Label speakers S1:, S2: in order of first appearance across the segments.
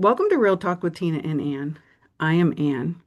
S1: Welcome to Real Talk with Tina and Ann. I am Ann,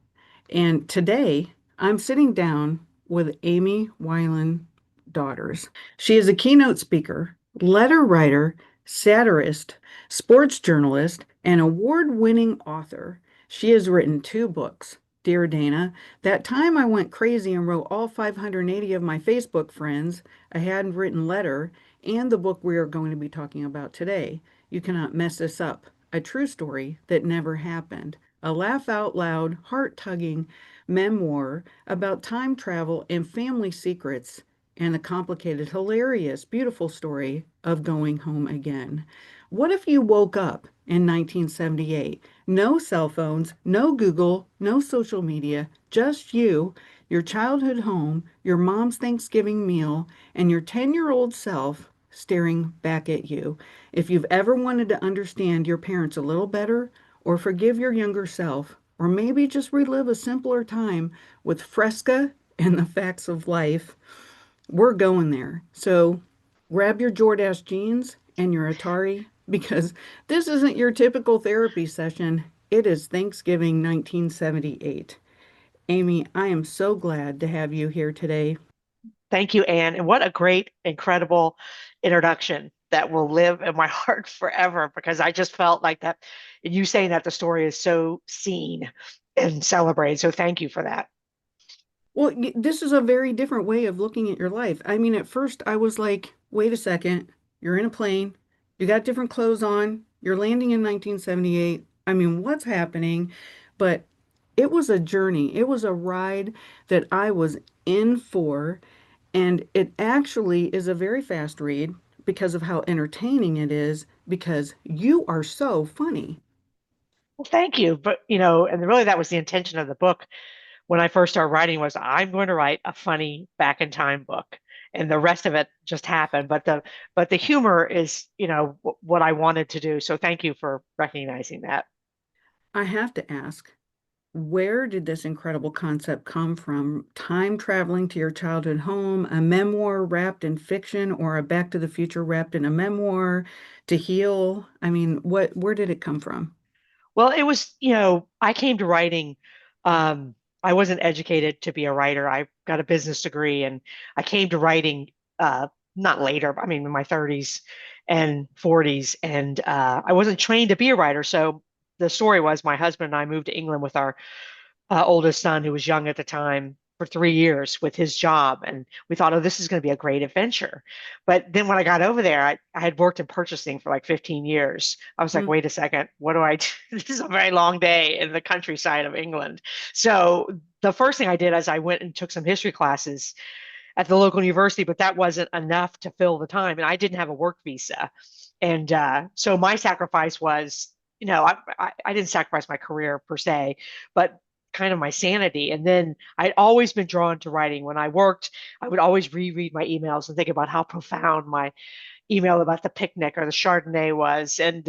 S1: and today I'm sitting down with Amy Weinland Daughters. She is a keynote speaker, letter writer, satirist, sports journalist, and award-winning author. She has written two books. Dear Dana, that time I went crazy and wrote all 580 of my Facebook friends a handwritten letter, and the book we are going to be talking about today. You Cannot Mess This Up, a true story that never happened. A laugh out loud, heart tugging memoir about time travel and family secrets, and the complicated, hilarious, beautiful story of going home again. What if you woke up in 1978? No cell phones, no Google, no social media, just you, your childhood home, your mom's Thanksgiving meal, and your 10-year-old self staring back at you. If you've ever wanted to understand your parents a little better, or forgive your younger self, or maybe just relive a simpler time with Fresca and the facts of life, we're going there. So grab your jordacheeans and your Atari because this isn't your typical therapy session. It is Thanksgiving 1978. Amy, I am so glad to have you here today.
S2: Thank you, Anne. And what a great, incredible introduction that will live in my heart forever because I just felt like that. And you saying that the story is so seen and celebrated. So thank you for that.
S1: Well, this is a very different way of looking at your life. I mean, at first I was like, wait a second, you're in a plane, you got different clothes on, you're landing in 1978. I mean, what's happening? But it was a journey, it was a ride that I was in for. And it actually is a very fast read because of how entertaining it is, because you are so funny.
S2: Well, thank you. But, and really that was the intention of the book when I first started writing was I'm going to write a funny back in time book. And the rest of it just happened. But the humor is, what I wanted to do. So thank you for recognizing that.
S1: I have to ask, where did this incredible concept come from? Time traveling to your childhood home, a memoir wrapped in fiction, or a Back to the Future wrapped in a memoir to heal? I mean, where did it come from?
S2: Well, it was, I came to writing. Um, I wasn't educated to be a writer. I got a business degree and I came to writing not later, but I mean in my 30s and 40s. And I wasn't trained to be a writer. So the story was my husband and I moved to England with our oldest son, who was young at the time, for 3 years with his job. And we thought, oh, this is going to be a great adventure. But then when I got over there, I had worked in purchasing for like 15 years. I was like,
S1: Mm,
S2: wait a second, what do I do? This is a very long day in the countryside of England. So the first thing I did is I went and took some history classes at the local university, but that wasn't enough to fill the time. And I didn't have a work visa. And so my sacrifice was, I didn't sacrifice my career per se, but kind of my sanity. And then I'd always been drawn to writing. When I worked, I would always reread my emails and think about how profound my email about the picnic or the Chardonnay was. And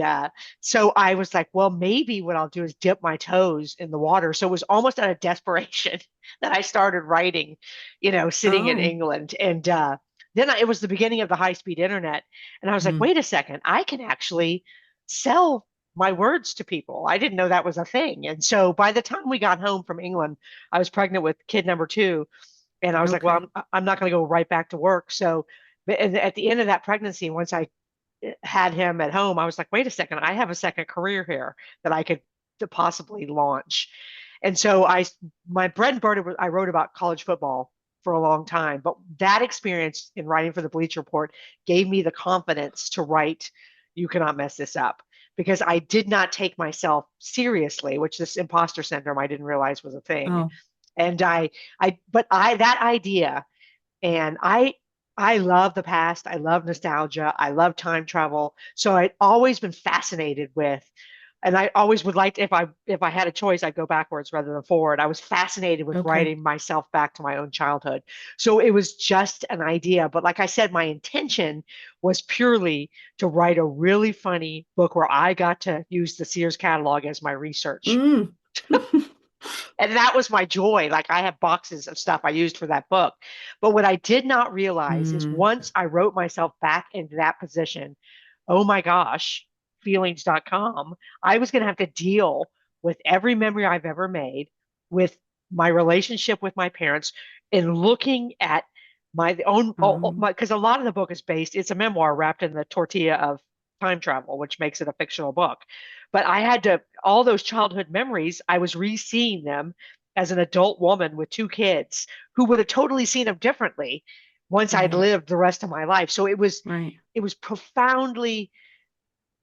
S2: so I was like, well, maybe what I'll do is dip my toes in the water. So it was almost out of desperation that I started writing, sitting in
S1: oh,
S2: England. And then it was the beginning of the high-speed internet. And I was like,
S1: mm,
S2: wait a second, I can actually sell my words to people. I didn't know that was a thing. And so by the time we got home from England, I was pregnant with kid number two. And I was like,
S1: okay.
S2: well, I'm not going to go right back to work. So at the end of that pregnancy, once I had him at home, I was like, wait a second, I have a second career here that I could possibly launch. And so my bread and butter was I wrote about college football for a long time, but that experience in writing for the Bleacher Report gave me the confidence to write You Cannot Mess This Up because I did not take myself seriously, which this imposter syndrome I didn't realize was a thing.
S1: Oh,
S2: And that idea and I love the past. I love nostalgia. I love time travel. So I'd always been fascinated with, and I always would like to, if I had a choice, I'd go backwards rather than forward. I was fascinated with
S1: okay.
S2: writing myself back to my own childhood. So it was just an idea. But like I said, my intention was purely to write a really funny book where I got to use the Sears catalog as my research.
S1: Mm.
S2: And that was my joy. Like I have boxes of stuff I used for that book. But what I did not realize is
S1: Mm.
S2: once I wrote myself back into that position, oh my gosh, feelings.com, I was going to have to deal with every memory I've ever made, with my relationship with my parents, and looking at my own, because a lot of the book is based, it's a memoir wrapped in the tortilla of time travel, which makes it a fictional book. But I had to, all those childhood memories, I was re-seeing them as an adult woman with two kids who would have totally seen them differently once I'd
S1: right,
S2: lived the rest of my life. So
S1: right.
S2: it was profoundly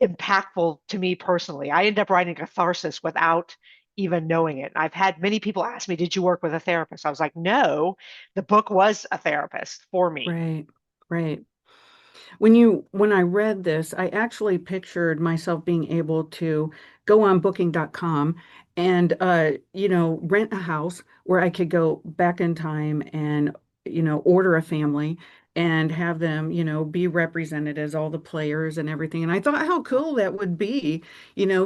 S2: impactful to me personally. I ended up writing catharsis without even knowing it. I've had many people ask me, "Did you work with a therapist?" I was like, "No, the book was a therapist for me."
S1: Right, right. When I read this, I actually pictured myself being able to go on booking.com and rent a house where I could go back in time and order a family and have them, be represented as all the players and everything. And I thought how cool that would be,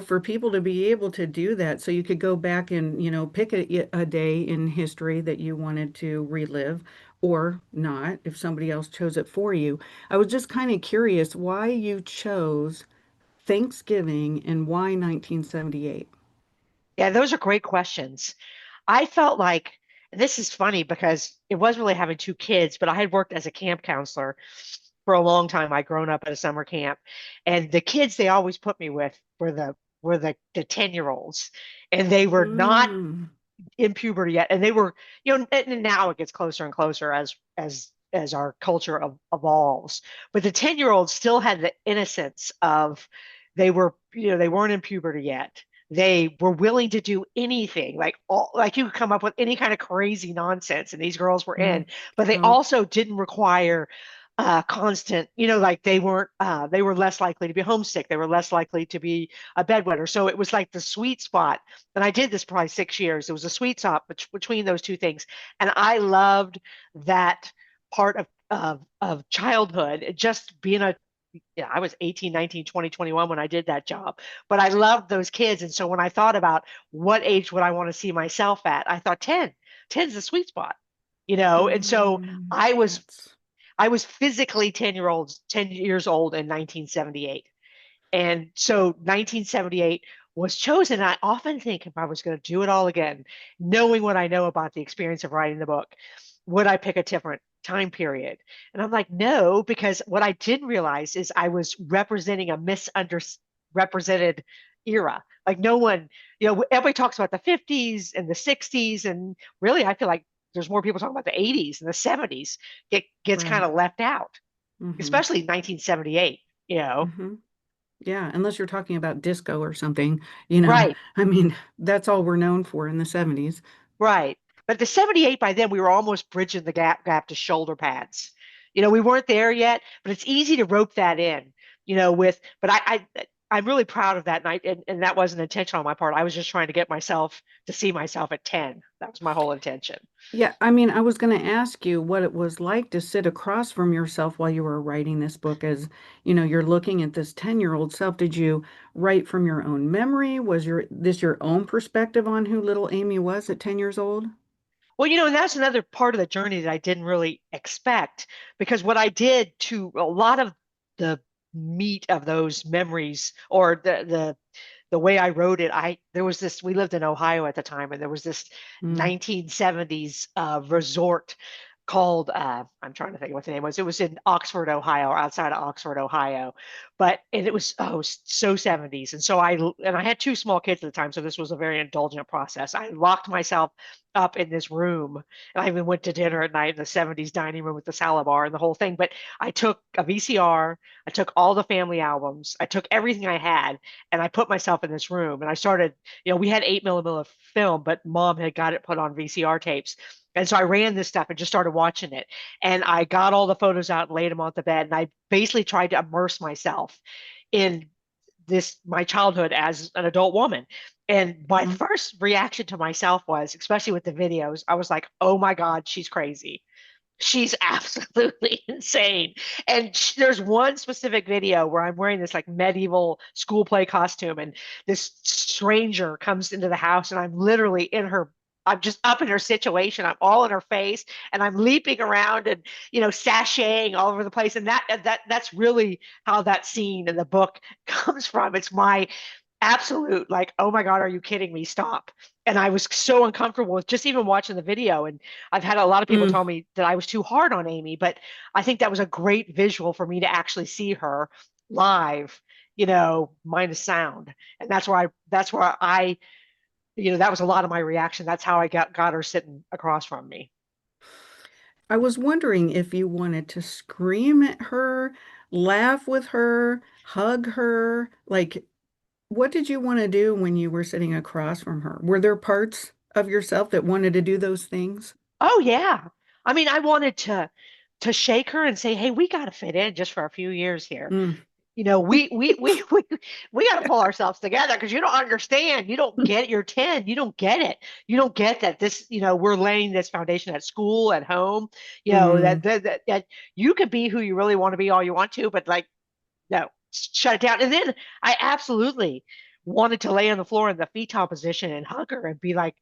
S1: for people to be able to do that. So you could go back and, pick a day in history that you wanted to relive or not if somebody else chose it for you. I was just kind of curious why you chose Thanksgiving and why 1978.
S2: Yeah, those are great questions. I felt like, and this is funny because it was really having two kids, but I had worked as a camp counselor for a long time. I'd grown up at a summer camp, and the kids they always put me with were the 10-year-olds, and they were not
S1: Mm,
S2: in puberty yet, and they were, and now it gets closer and closer as our culture evolves. But the 10-year-olds still had the innocence of, they weren't in puberty yet. They were willing to do anything, like you could come up with any kind of crazy nonsense, and these girls were in,
S1: mm.
S2: but they
S1: Oh,
S2: also didn't require constant, like they were less likely to be homesick. They were less likely to be a bedwetter. So it was like the sweet spot. And I did this probably 6 years. It was a sweet spot between those two things. And I loved that part of childhood, just being yeah, I was 18, 19, 20, 21 when I did that job. But I loved those kids. And so when I thought about what age would I want to see myself at, I thought 10. 10 is the sweet spot, And so I was
S1: that's
S2: I was physically 10 years old in 1978. And so 1978 was chosen. I often think if I was going to do it all again, knowing what I know about the experience of writing the book, would I pick a different time period? And I'm like, no, because what I didn't realize is I was representing a misrepresented era. Like no one, everybody talks about the 50s and the 60s. And really, I feel like there's more people talking about the 80s and the 70s. It gets kind
S1: right.
S2: of left out,
S1: Mm-hmm.
S2: especially 1978,
S1: Mm-hmm. Yeah, unless you're talking about disco or something,
S2: Right.
S1: I mean, that's all we're known for in the 70s.
S2: Right. But the 78 by then we were almost bridging the gap to shoulder pads. We weren't there yet, but it's easy to rope that in, but I'm really proud of that night, and that wasn't intentional on my part. I was just trying to get myself to see myself at 10. That was my whole intention.
S1: Yeah, I mean, I was going to ask you what it was like to sit across from yourself while you were writing this book as, you're looking at this 10-year-old self. Did you write from your own memory? Was your own perspective on who little Amy was at 10 years old?
S2: Well, and that's another part of the journey that I didn't really expect, because what I did to a lot of the meat of those memories, or the way I wrote it, there was this, we lived in Ohio at the time, and there was this
S1: Mm,
S2: 1970s resort called, I'm trying to think what the name was. It was in Oxford, Ohio, or outside of Oxford, Ohio. And it was, oh, so 70s. And I had two small kids at the time, so this was a very indulgent process. I locked myself up in this room, and I even went to dinner at night in the 70s dining room with the salad bar and the whole thing. But I took a VCR, I took all the family albums, I took everything I had, and I put myself in this room, and I started, we had 8 millimeter film, but mom had got it put on VCR tapes. And so I ran this stuff and just started watching it. And I got all the photos out and laid them on the bed. And I basically tried to immerse myself in my childhood as an adult woman. And my
S1: mm,
S2: first reaction to myself was, especially with the videos, I was like, oh my God, she's crazy. She's absolutely insane. And there's one specific video where I'm wearing this like medieval school play costume, and this stranger comes into the house, and I'm literally in her I'm just up in her situation. I'm all in her face and I'm leaping around and, sashaying all over the place. And that's really how that scene in the book comes from. It's my absolute, like, oh my God, are you kidding me? Stop. And I was so uncomfortable with just even watching the video. And I've had a lot of people
S1: Mm.
S2: tell me that I was too hard on Amy, but I think that was a great visual for me to actually see her live, minus sound. And that was a lot of my reaction. That's how I got her sitting across from me.
S1: I was wondering if you wanted to scream at her, laugh with her, hug her. Like, what did you want to do when you were sitting across from her? Were there parts of yourself that wanted to do those things?
S2: Oh yeah. I mean, I wanted to shake her and say, "Hey, we got to fit in just for a few years here.
S1: Mm.
S2: We got to pull ourselves together because you don't understand. You don't get You're 10. You don't get it. You don't get that we're laying this foundation at school, at home,
S1: Mm.
S2: that you can be who you really want to be all you want to, but like, no, shut it down." And then I absolutely wanted to lay on the floor in the fetal position and hug her and be like,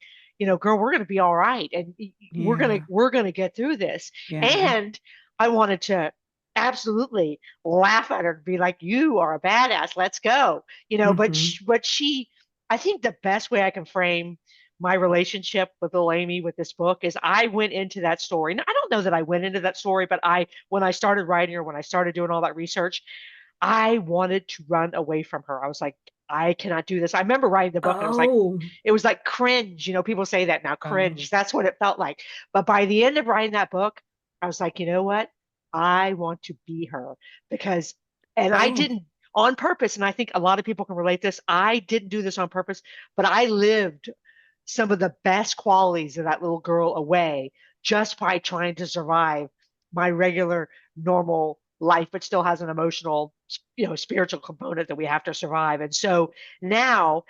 S2: girl, we're going to be all right. And
S1: Yeah.
S2: we're going to get through this.
S1: Yeah.
S2: And I wanted to absolutely laugh at her and be like, you are a badass. Let's go.
S1: Hmm.
S2: I think the best way I can frame my relationship with little Amy with this book is I went into that story. Now, I don't know that I went into that story, but when I started writing or when I started doing all that research, I wanted to run away from her. I was like, I cannot do this. I remember writing the book and
S1: Oh.
S2: it was like cringe. People say that now,
S1: Oh.
S2: cringe. That's what it felt like. But by the end of writing that book, I was like, you know what? I want to be her because, and I
S1: Oh.
S2: didn't on purpose. And I think a lot of people can relate this. I didn't do this on purpose, but I lived some of the best qualities of that little girl away just by trying to survive my regular, normal life, but still has an emotional, spiritual component that we have to survive. And so now,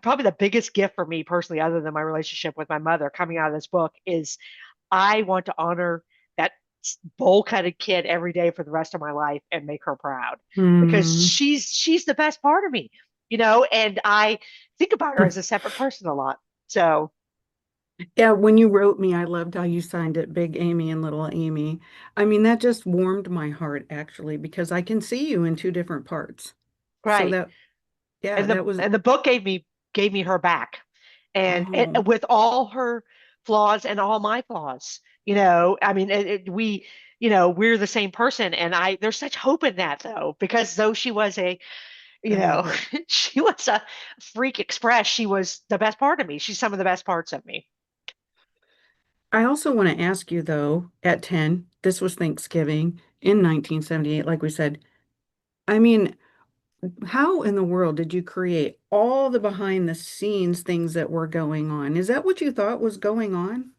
S2: probably the biggest gift for me personally, other than my relationship with my mother coming out of this book, is I want to honor that bowl-cutted kid every day for the rest of my life and make her proud because
S1: Hmm.
S2: she's the best part of me, and I think about her as a separate person a lot. So,
S1: Yeah, when you wrote me, I loved how you signed it Big Amy and Little Amy. I mean, that just warmed my heart actually, because I can see you in two different parts. So
S2: right.
S1: that, yeah,
S2: And
S1: that
S2: the
S1: was,
S2: and the book gave me her back. And
S1: oh,
S2: with all her flaws and all my flaws, I mean, we're the same person. And there's such hope in that though, because though she was you
S1: I
S2: know,
S1: love it.
S2: she was a freak express. She was the best part of me. She's some of the best parts of me.
S1: I also want to ask you though, at 10, this was Thanksgiving in 1978, like we said. I mean, how in the world did you create all the behind the scenes things that were going on? Is that what you thought was going on?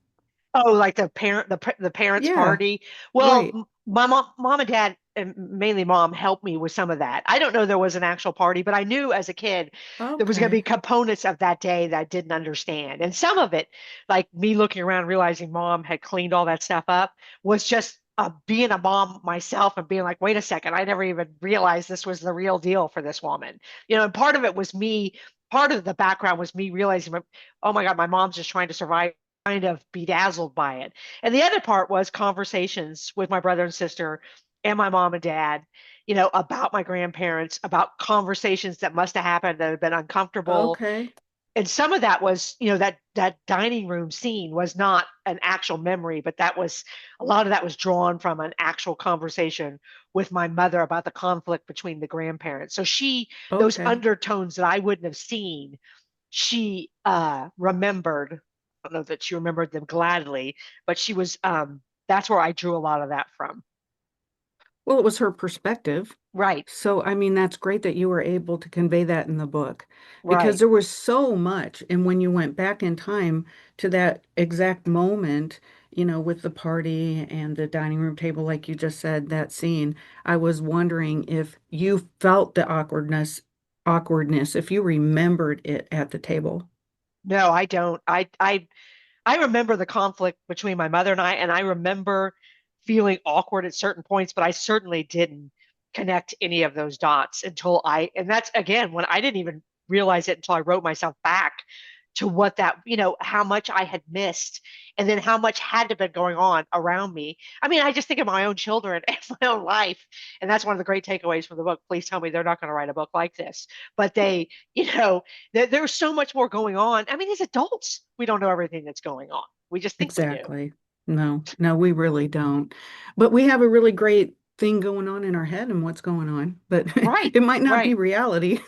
S2: Oh, like the parents'
S1: Yeah,
S2: party. Well,
S1: right.
S2: my mom and dad, and mainly mom, helped me with some of that. I don't know there was an actual party, but I knew as a kid there was going to be
S1: Okay.
S2: components of that day that I didn't understand, and some of it, like me looking around realizing mom had cleaned all that stuff up, was just being a mom myself and being like, wait a second, I never even realized this was the real deal for this woman. And part of it was me. Part of the background was me realizing, oh my God, my mom's just trying to survive, kind of bedazzled by it. And the other part was conversations with my brother and sister and my mom and dad, about my grandparents, about conversations that must have happened that have been uncomfortable.
S1: Okay.
S2: And some of that was, that dining room scene was not an actual memory, but that was a lot of that was drawn from an actual conversation with my mother about the conflict between the grandparents. So those
S1: Okay.
S2: undertones that I wouldn't have seen, she remembered. I don't know that she remembered them gladly, but that's where I drew a lot of that from.
S1: Well, it was her perspective.
S2: Right,
S1: So, I mean, that's great that you were able to convey that in the book because
S2: right.
S1: there was so much. And when you went back in time to that exact moment, with the party and the dining room table, like you just said, that scene, I was wondering if you felt the awkwardness, if you remembered it at the table.
S2: No, I don't. I remember the conflict between my mother and I remember feeling awkward at certain points, but I certainly didn't connect any of those dots and that's again when I didn't even realize it until I wrote myself back to what that, how much I had missed and then how much had to been going on around me. I mean, I just think of my own children and my own life. And that's one of the great takeaways from the book. Please tell me they're not going to write a book like this. But there's so much more going on. I mean, as adults, we don't know everything that's going on. We just think we do.
S1: Exactly. No, no, we really don't. But we have a really great thing going on in our head and what's going on, but
S2: Right,
S1: it might not be
S2: right,
S1: reality.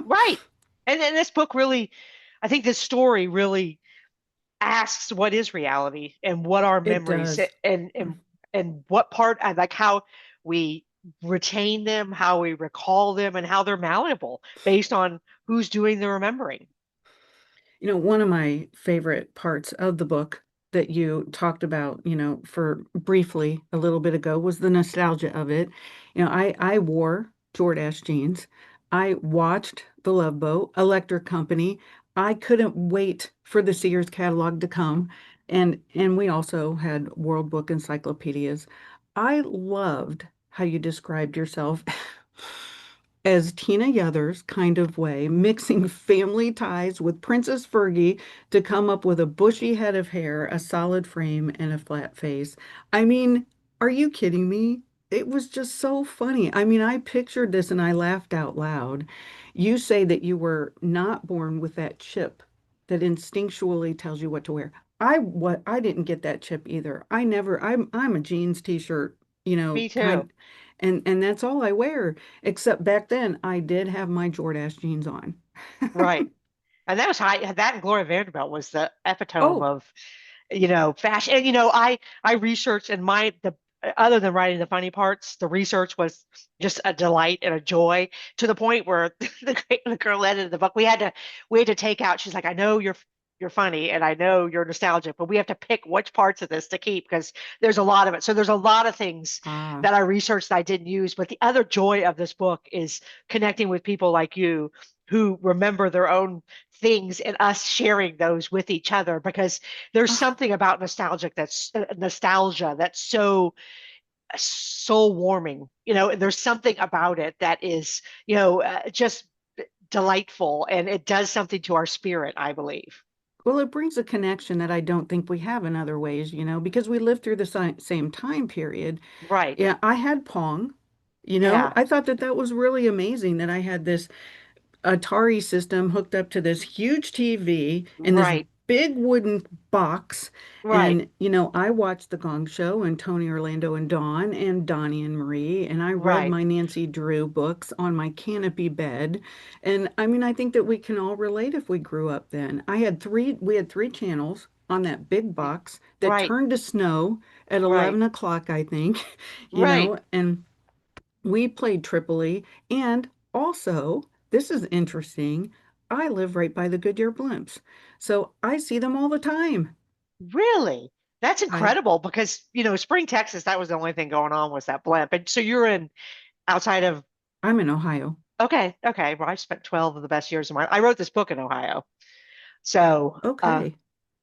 S2: right. And then this book really, I think this story really asks what is reality and what are
S1: It
S2: memories
S1: does.
S2: and what part and like how we retain them, how we recall them, and how they're malleable based on who's doing the remembering.
S1: One of my favorite parts of the book that you talked about, for briefly a little bit ago was the nostalgia of it. I wore Jordache jeans. I watched The Love Boat, Electric Company. I couldn't wait for the Sears catalog to come. And we also had World Book encyclopedias. I loved how you described yourself as Tina Yothers kind of way, mixing family ties with Princess Fergie to come up with a bushy head of hair, a solid frame, and a flat face. I mean, are you kidding me? It was just so funny. I mean, I pictured this and I laughed out loud. You say that you were not born with that chip that instinctually tells you what to wear. I didn't get that chip either. I'm a jeans t-shirt,
S2: Me too.
S1: kind, and that's all I wear. Except back then, I did have my Jordache jeans on.
S2: Right. And that was high. That and Gloria Vanderbilt was the epitome
S1: Oh,
S2: of, fashion. And I researched and the other than writing the funny parts, the research was just a delight and a joy to the point where the girl edited the book. We had to take out. She's like, I know you're funny and I know you're nostalgic, but we have to pick which parts of this to keep because there's a lot of it. So there's a lot of things
S1: ah,
S2: that I researched that I didn't use. But the other joy of this book is connecting with people like you who remember their own things and us sharing those with each other because there's
S1: ah.
S2: something about nostalgia that's so soul warming. There's something about it that is, just delightful and it does something to our spirit, I believe.
S1: Well, it brings a connection that I don't think we have in other ways, because we lived through the same time period.
S2: Right.
S1: Yeah, I had Pong.
S2: Yeah.
S1: I thought that that was really amazing that I had this Atari system hooked up to this huge TV in this
S2: Right.
S1: big wooden box.
S2: Right.
S1: And, I watched The Gong Show and Tony Orlando and Dawn and Donnie and Marie. And I read
S2: Right.
S1: my Nancy Drew books on my canopy bed. And I mean, I think that we can all relate if we grew up then. We had three channels on that big box that
S2: Right.
S1: turned to snow at
S2: Right.
S1: 11 o'clock, I think,
S2: Right.
S1: and we played Tripoli, and also, this is interesting, I live right by the Goodyear blimps. So I see them all the time.
S2: Really? That's
S1: I
S2: incredible because, Spring, Texas, that was the only thing going on was that blimp. And so you're in outside of,
S1: I'm in Ohio.
S2: okay, okay. Well, I spent 12 of the best years of I wrote this book in Ohio. So,
S1: Okay.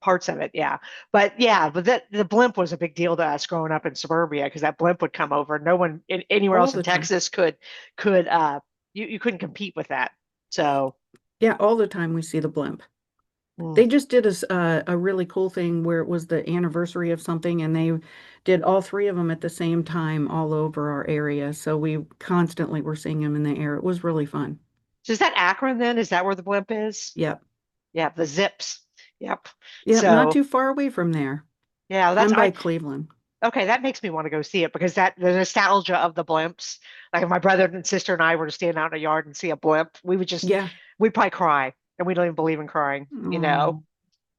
S2: parts of it, yeah. But yeah, but the blimp was a big deal to us growing up in suburbia because that blimp would come over. No one anywhere
S1: All
S2: else in
S1: the time.
S2: Texas could you couldn't compete with that. So,
S1: Yeah, all the time we see the blimp.
S2: mm.
S1: They just did a really cool thing where it was the anniversary of something, and they did all three of them at the same time all over our area. So we constantly were seeing them in the air. It was really fun.
S2: So is that Akron then? Is that where the blimp is?
S1: Yep.
S2: Yeah, the zips. Yep.
S1: Yep, not
S2: So,
S1: too far away from there.
S2: yeah, that's
S1: I'm by
S2: I
S1: Cleveland.
S2: okay, that makes me want to go see it because that the nostalgia of the blimps. Like if my brother and sister and I were to stand out in a yard and see a blimp,
S1: Yeah.
S2: we'd probably cry. And we don't even believe in crying.
S1: Oh.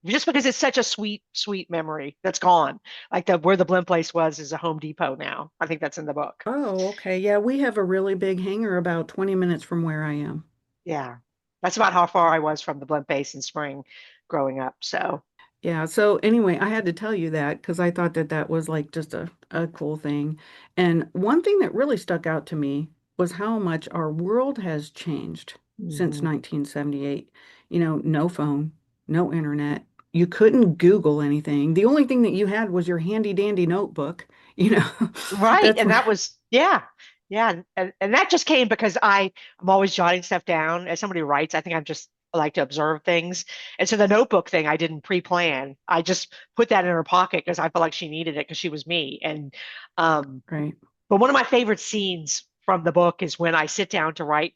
S2: Just because it's such a sweet, sweet memory that's gone. Like the where the blimp place was is a Home Depot now. I think that's in the book.
S1: Oh, okay. Yeah, we have a really big hangar about 20 minutes from where I am.
S2: Yeah. That's about how far I was from the blimp base in Spring growing up. So,
S1: Yeah, so anyway, I had to tell you that because I thought that that was like just a cool thing. And one thing that really stuck out to me was how much our world has changed since
S2: mhm.
S1: 1978. No phone, no internet. You couldn't Google anything. The only thing that you had was your handy dandy notebook. You know,
S2: Right.
S1: that's
S2: And
S1: where,
S2: that was, yeah. Yeah. And that just came because I'm always jotting stuff down. As somebody writes, I think I'm just like to observe things. And so the notebook thing I didn't pre-plan. I just put that in her pocket because I felt like she needed it because she was me. And um,
S1: Right.
S2: but one of my favorite scenes from the book is when I sit down to write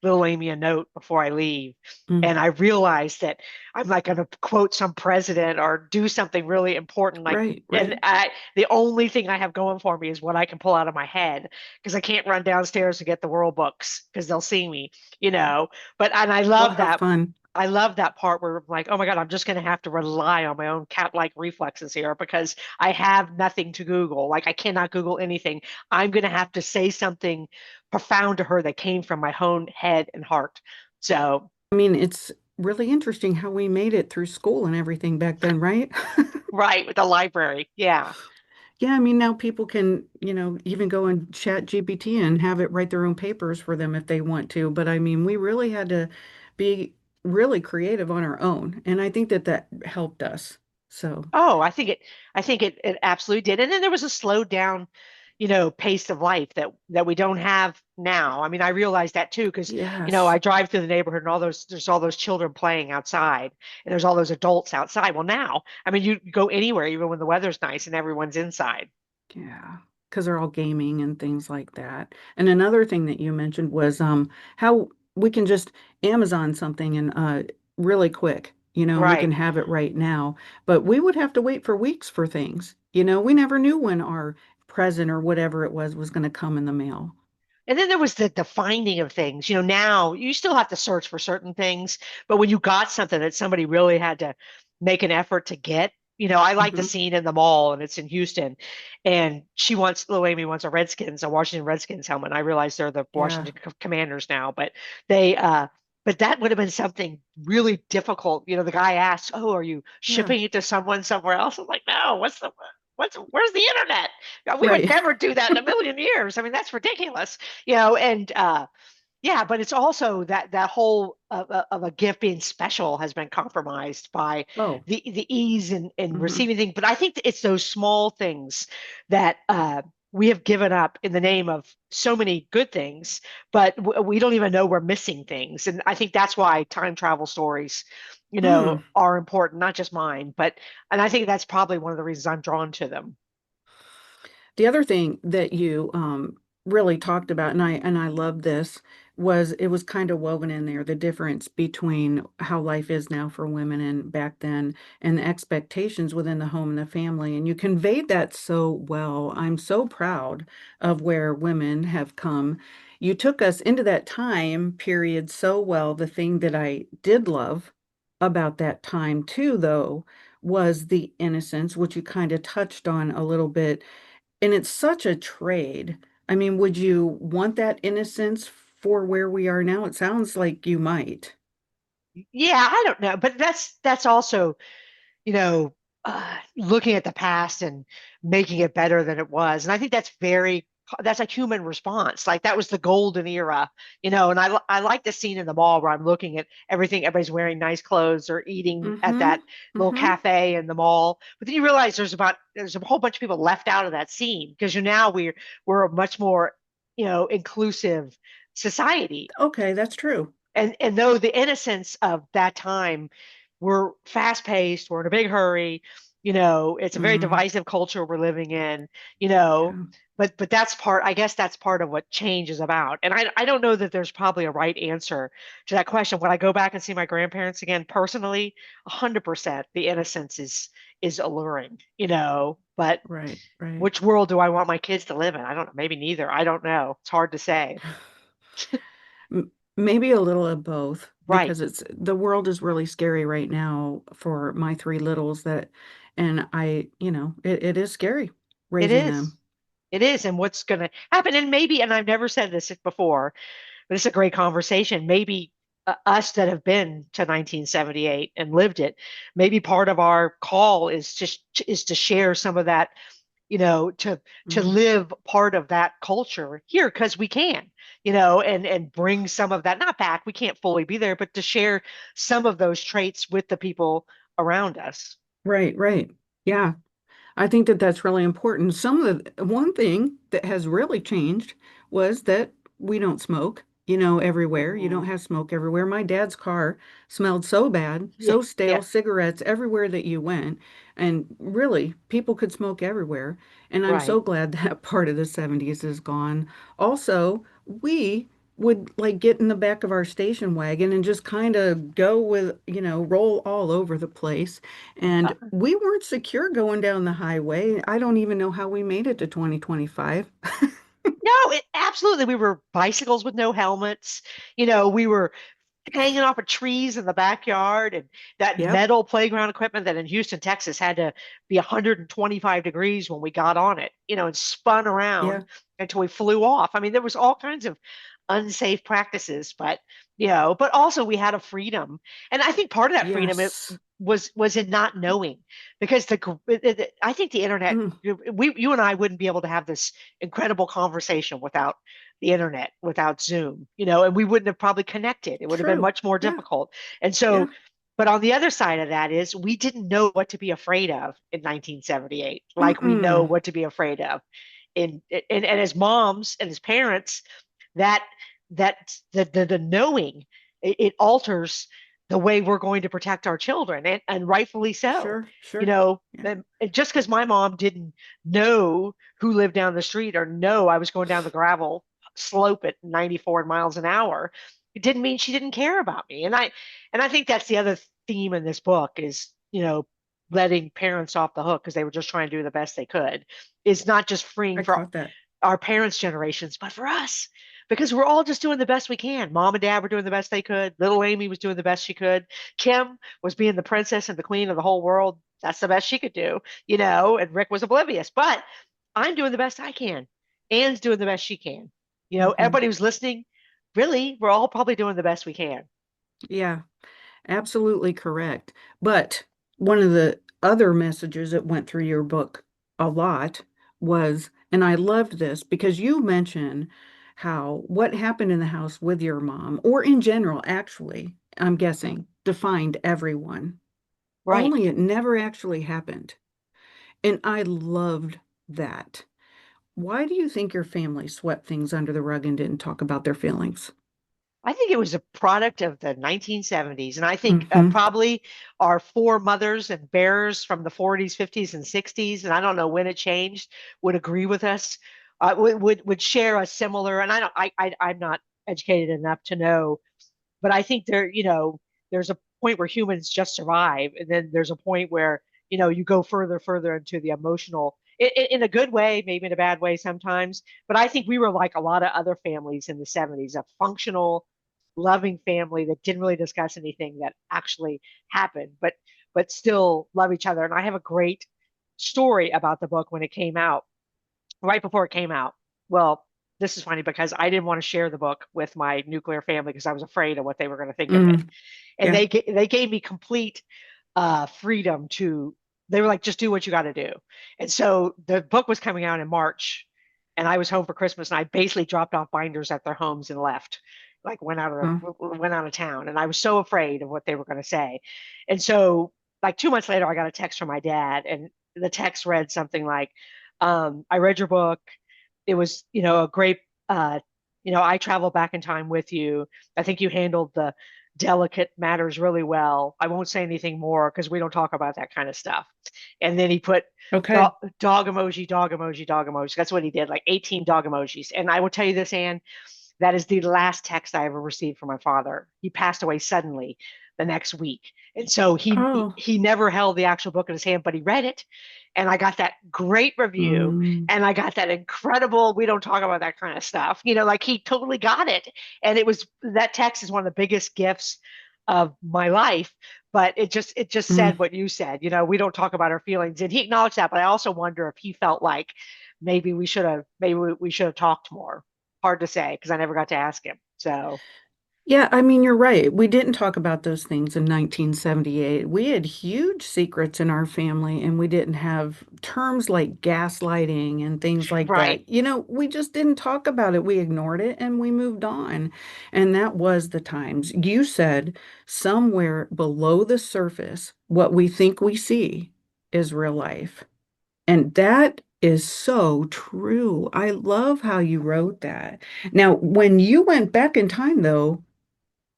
S2: little Amy a note before I leave.
S1: Mm.
S2: And I realize that I'm like going to quote some president or do something really important. Like,
S1: Right,
S2: and
S1: right.
S2: the only thing I have going for me is what I can pull out of my head because I can't run downstairs to get the world books because they'll see me, you know. But, and
S1: Oh, how fun.
S2: I love that part where I'm like, oh my God, I'm just going to have to rely on my own cat-like reflexes here because I have nothing to Google. Like, I cannot Google anything. I'm going to have to say something profound to her that came from my own head and heart. So,
S1: I mean, it's really interesting how we made it through school and everything back then, right?
S2: right, with the library. Yeah.
S1: Yeah, I mean, now people can, even go and chat GPT and have it write their own papers for them if they want to. But I mean, we really had to be really creative on our own. And I think that that helped us. So,
S2: Oh, I think it absolutely did. And then there was a slowed down, pace of life that we don't have now. I mean, I realized that too, because
S1: yes.
S2: I drive through the neighborhood and there's all those children playing outside and there's all those adults outside. Well, now, I mean, you go anywhere, even when the weather's nice and everyone's inside.
S1: Yeah, because they're all gaming and things like that. And another thing that you mentioned was how we can just Amazon something and really quick, and we can
S2: Right.
S1: have it right now. But we would have to wait for weeks for things. We never knew when our present or whatever it was going to come in the mail.
S2: And then there was the finding of things. Now you still have to search for certain things, but when you got something that somebody really had to make an effort to get, I like the
S1: Hmm.
S2: scene in the mall and it's in Houston. And little Amy wants a Washington Redskins helmet. And I realize they're the
S1: Yeah,
S2: Washington Commanders now, but they, but that would have been something really difficult. The guy asks, "Oh, are you
S1: yeah,
S2: shipping it to someone somewhere else?" I'm like, "No, where's the internet? We would
S1: right.
S2: never do that in a million years. I mean, that's ridiculous." And yeah, but it's also that whole of a gift being special has been compromised by
S1: Oh,
S2: the ease in
S1: hmm.
S2: receiving things. But I think that it's those small things that we have given up in the name of so many good things, but we don't even know we're missing things. And I think that's why time travel stories,
S1: Mm.
S2: are important, not just mine, and I think that's probably one of the reasons I'm drawn to them.
S1: The other thing that you really talked about, and I love this, was it was kind of woven in there, the difference between how life is now for women and back then, and the expectations within the home and the family. And you conveyed that so well. I'm so proud of where women have come. You took us into that time period so well. The thing that I did love about that time too, though, was the innocence, which you kind of touched on a little bit, and it's such a trade. I mean, would you want that innocence for where we are now? It sounds like you might.
S2: Yeah, I don't know, but that's also you know, looking at the past and making it better than it was. And I think that's a human response. Like that was the golden era, and I like the scene in the mall where I'm looking at everything, everybody's wearing nice clothes or eating at
S1: Mm-hmm.
S2: that little
S1: Mm-hmm.
S2: cafe in the mall. But then you realize there's a whole bunch of people left out of that scene because now we're a much more, inclusive society.
S1: Okay, that's true.
S2: And though the innocence of that time, we're fast paced, we're in a big hurry, it's a very
S1: Mm,
S2: divisive culture we're living in, you know,
S1: yeah.
S2: but I guess that's part of what change is about. And I don't know that there's probably a right answer to that question. When I go back and see my grandparents again, personally, 100% the innocence is alluring, but
S1: Right, right.
S2: which world do I want my kids to live in? I don't know. Maybe neither. I don't know. It's hard to say.
S1: Maybe a little of both
S2: Right.
S1: because the world is really scary right now for my three littles and it is scary
S2: It
S1: raising
S2: is.
S1: them.
S2: It is. And what's going to happen? And I've never said this before, but it's a great conversation. Maybe us that have been to 1978 and lived it, maybe part of our call is to share some of that, to
S1: Mm,
S2: live part of that culture here because we can, and bring some of that, not back. We can't fully be there, but to share some of those traits with the people around us.
S1: right, right. Yeah. I think that that's really important. One thing that has really changed was that we don't smoke. everywhere. You don't
S2: Mhm.
S1: have smoke everywhere. My dad's car smelled so bad,
S2: Yeah,
S1: so stale,
S2: yeah,
S1: cigarettes everywhere that you went. And really, people could smoke everywhere. And I'm
S2: right.
S1: so glad that part of the 70s is gone. Also, we would like get in the back of our station wagon and just kind of go with, roll all over the place. And
S2: Uh,
S1: we weren't secure going down the highway. I don't even know how we made it to 2025.
S2: no, absolutely. We were bicycles with no helmets. We were hanging off of trees in the backyard and that
S1: Yep.
S2: metal playground equipment that in Houston, Texas had to be 125 degrees when we got on it, and spun around
S1: Yeah.
S2: until we flew off. I mean, there was all kinds of unsafe practices, but also we had a freedom. And I think part of that freedom it
S1: Yes.
S2: was in not knowing because I think the internet,
S1: Mm,
S2: you and I wouldn't be able to have this incredible conversation without the internet, without Zoom, and we wouldn't have probably connected. It would have been
S1: true.
S2: much more
S1: Yeah.
S2: difficult. And
S1: Yeah.
S2: so, but on the other side of that is we didn't know what to be afraid of in 1978, like we know
S1: Mm-mm.
S2: what to be afraid of and as moms and as parents, that the knowing it alters the way we're going to protect our children, and rightfully so.
S1: Sure. Sure. Yeah.
S2: And just because my mom didn't know who lived down the street or know I was going down the gravel slope at 94 miles an hour, it didn't mean she didn't care about me. And I think that's the other theme in this book is, letting parents off the hook because they were just trying to do the best they could, is not just freeing
S1: I
S2: for
S1: caught that.
S2: our parents' generations, but for us, because we're all just doing the best we can. Mom and dad were doing the best they could. Little Amy was doing the best she could. Kim was being the princess and the queen of the whole world. That's the best she could do, and Rick was oblivious. But I'm doing the best I can. Ann's doing the best she can.
S1: Hmm.
S2: Everybody who's listening, really, we're all probably doing the best we can.
S1: Yeah. Absolutely correct. But one of the other messages that went through your book a lot was, and I loved this because you mentioned how what happened in the house with your mom, or in general, actually, I'm guessing, defined everyone.
S2: Right.
S1: Only it never actually happened. And I loved that. Why do you think your family swept things under the rug and didn't talk about their feelings?
S2: I think it was a product of the 1970s. And I think
S1: Hmm.
S2: probably our foremothers and bearers from the 40s, 50s, and 60s, and I don't know when it changed, would agree with us, would share a similar, and I don't, I'm not educated enough to know, but I think there's a point where humans just survive, and then there's a point where you go further into the emotional, in a good way, maybe in a bad way sometimes. But I think we were like a lot of other families in the 70s, a functional, loving family that didn't really discuss anything that actually happened, but still love each other. And I have a great story about the book when it came out, right before it came out. Well, this is funny because I didn't want to share the book with my nuclear family because I was afraid of what they were going to think of it.
S1: Mm,
S2: And
S1: yeah.
S2: they gave me complete freedom to. They were like, just do what you got to do. And so the book was coming out in March, and I was home for Christmas, and I basically dropped off binders at their homes and left. Like
S1: Huh.
S2: went out of town, and I was so afraid of what they were going to say. And so, like 2 months later, I got a text from my dad, and the text read something like, "I read your book. It was, a great, I traveled back in time with you. I think you handled the delicate matters really well. I won't say anything more because we don't talk about that kind of stuff." And then he put
S1: Okay.
S2: dog emoji, dog emoji, dog emoji. That's what he did, like 18 dog emojis. And I will tell you this, Anne, that is the last text I ever received from my father. He passed away suddenly the next week. And so
S1: Oh.
S2: he never held the actual book in his hand, but he read it. And I got that great review,
S1: Mm.
S2: and I got that incredible, we don't talk about that kind of stuff. Like he totally got it. And that text is one of the biggest gifts of my life. But it just
S1: Mm.
S2: said what you said. We don't talk about our feelings. And he acknowledged that, but I also wonder if he felt like maybe we should have talked more. Hard to say because I never got to ask him. So,
S1: Yeah, I mean, you're right. We didn't talk about those things in 1978. We had huge secrets in our family, and we didn't have terms like gaslighting and things like
S2: right.
S1: that. We just didn't talk about it. We ignored it and we moved on. And that was the times. You said somewhere below the surface, what we think we see is real life. And that is so true. I love how you wrote that. Now, when you went back in time, though,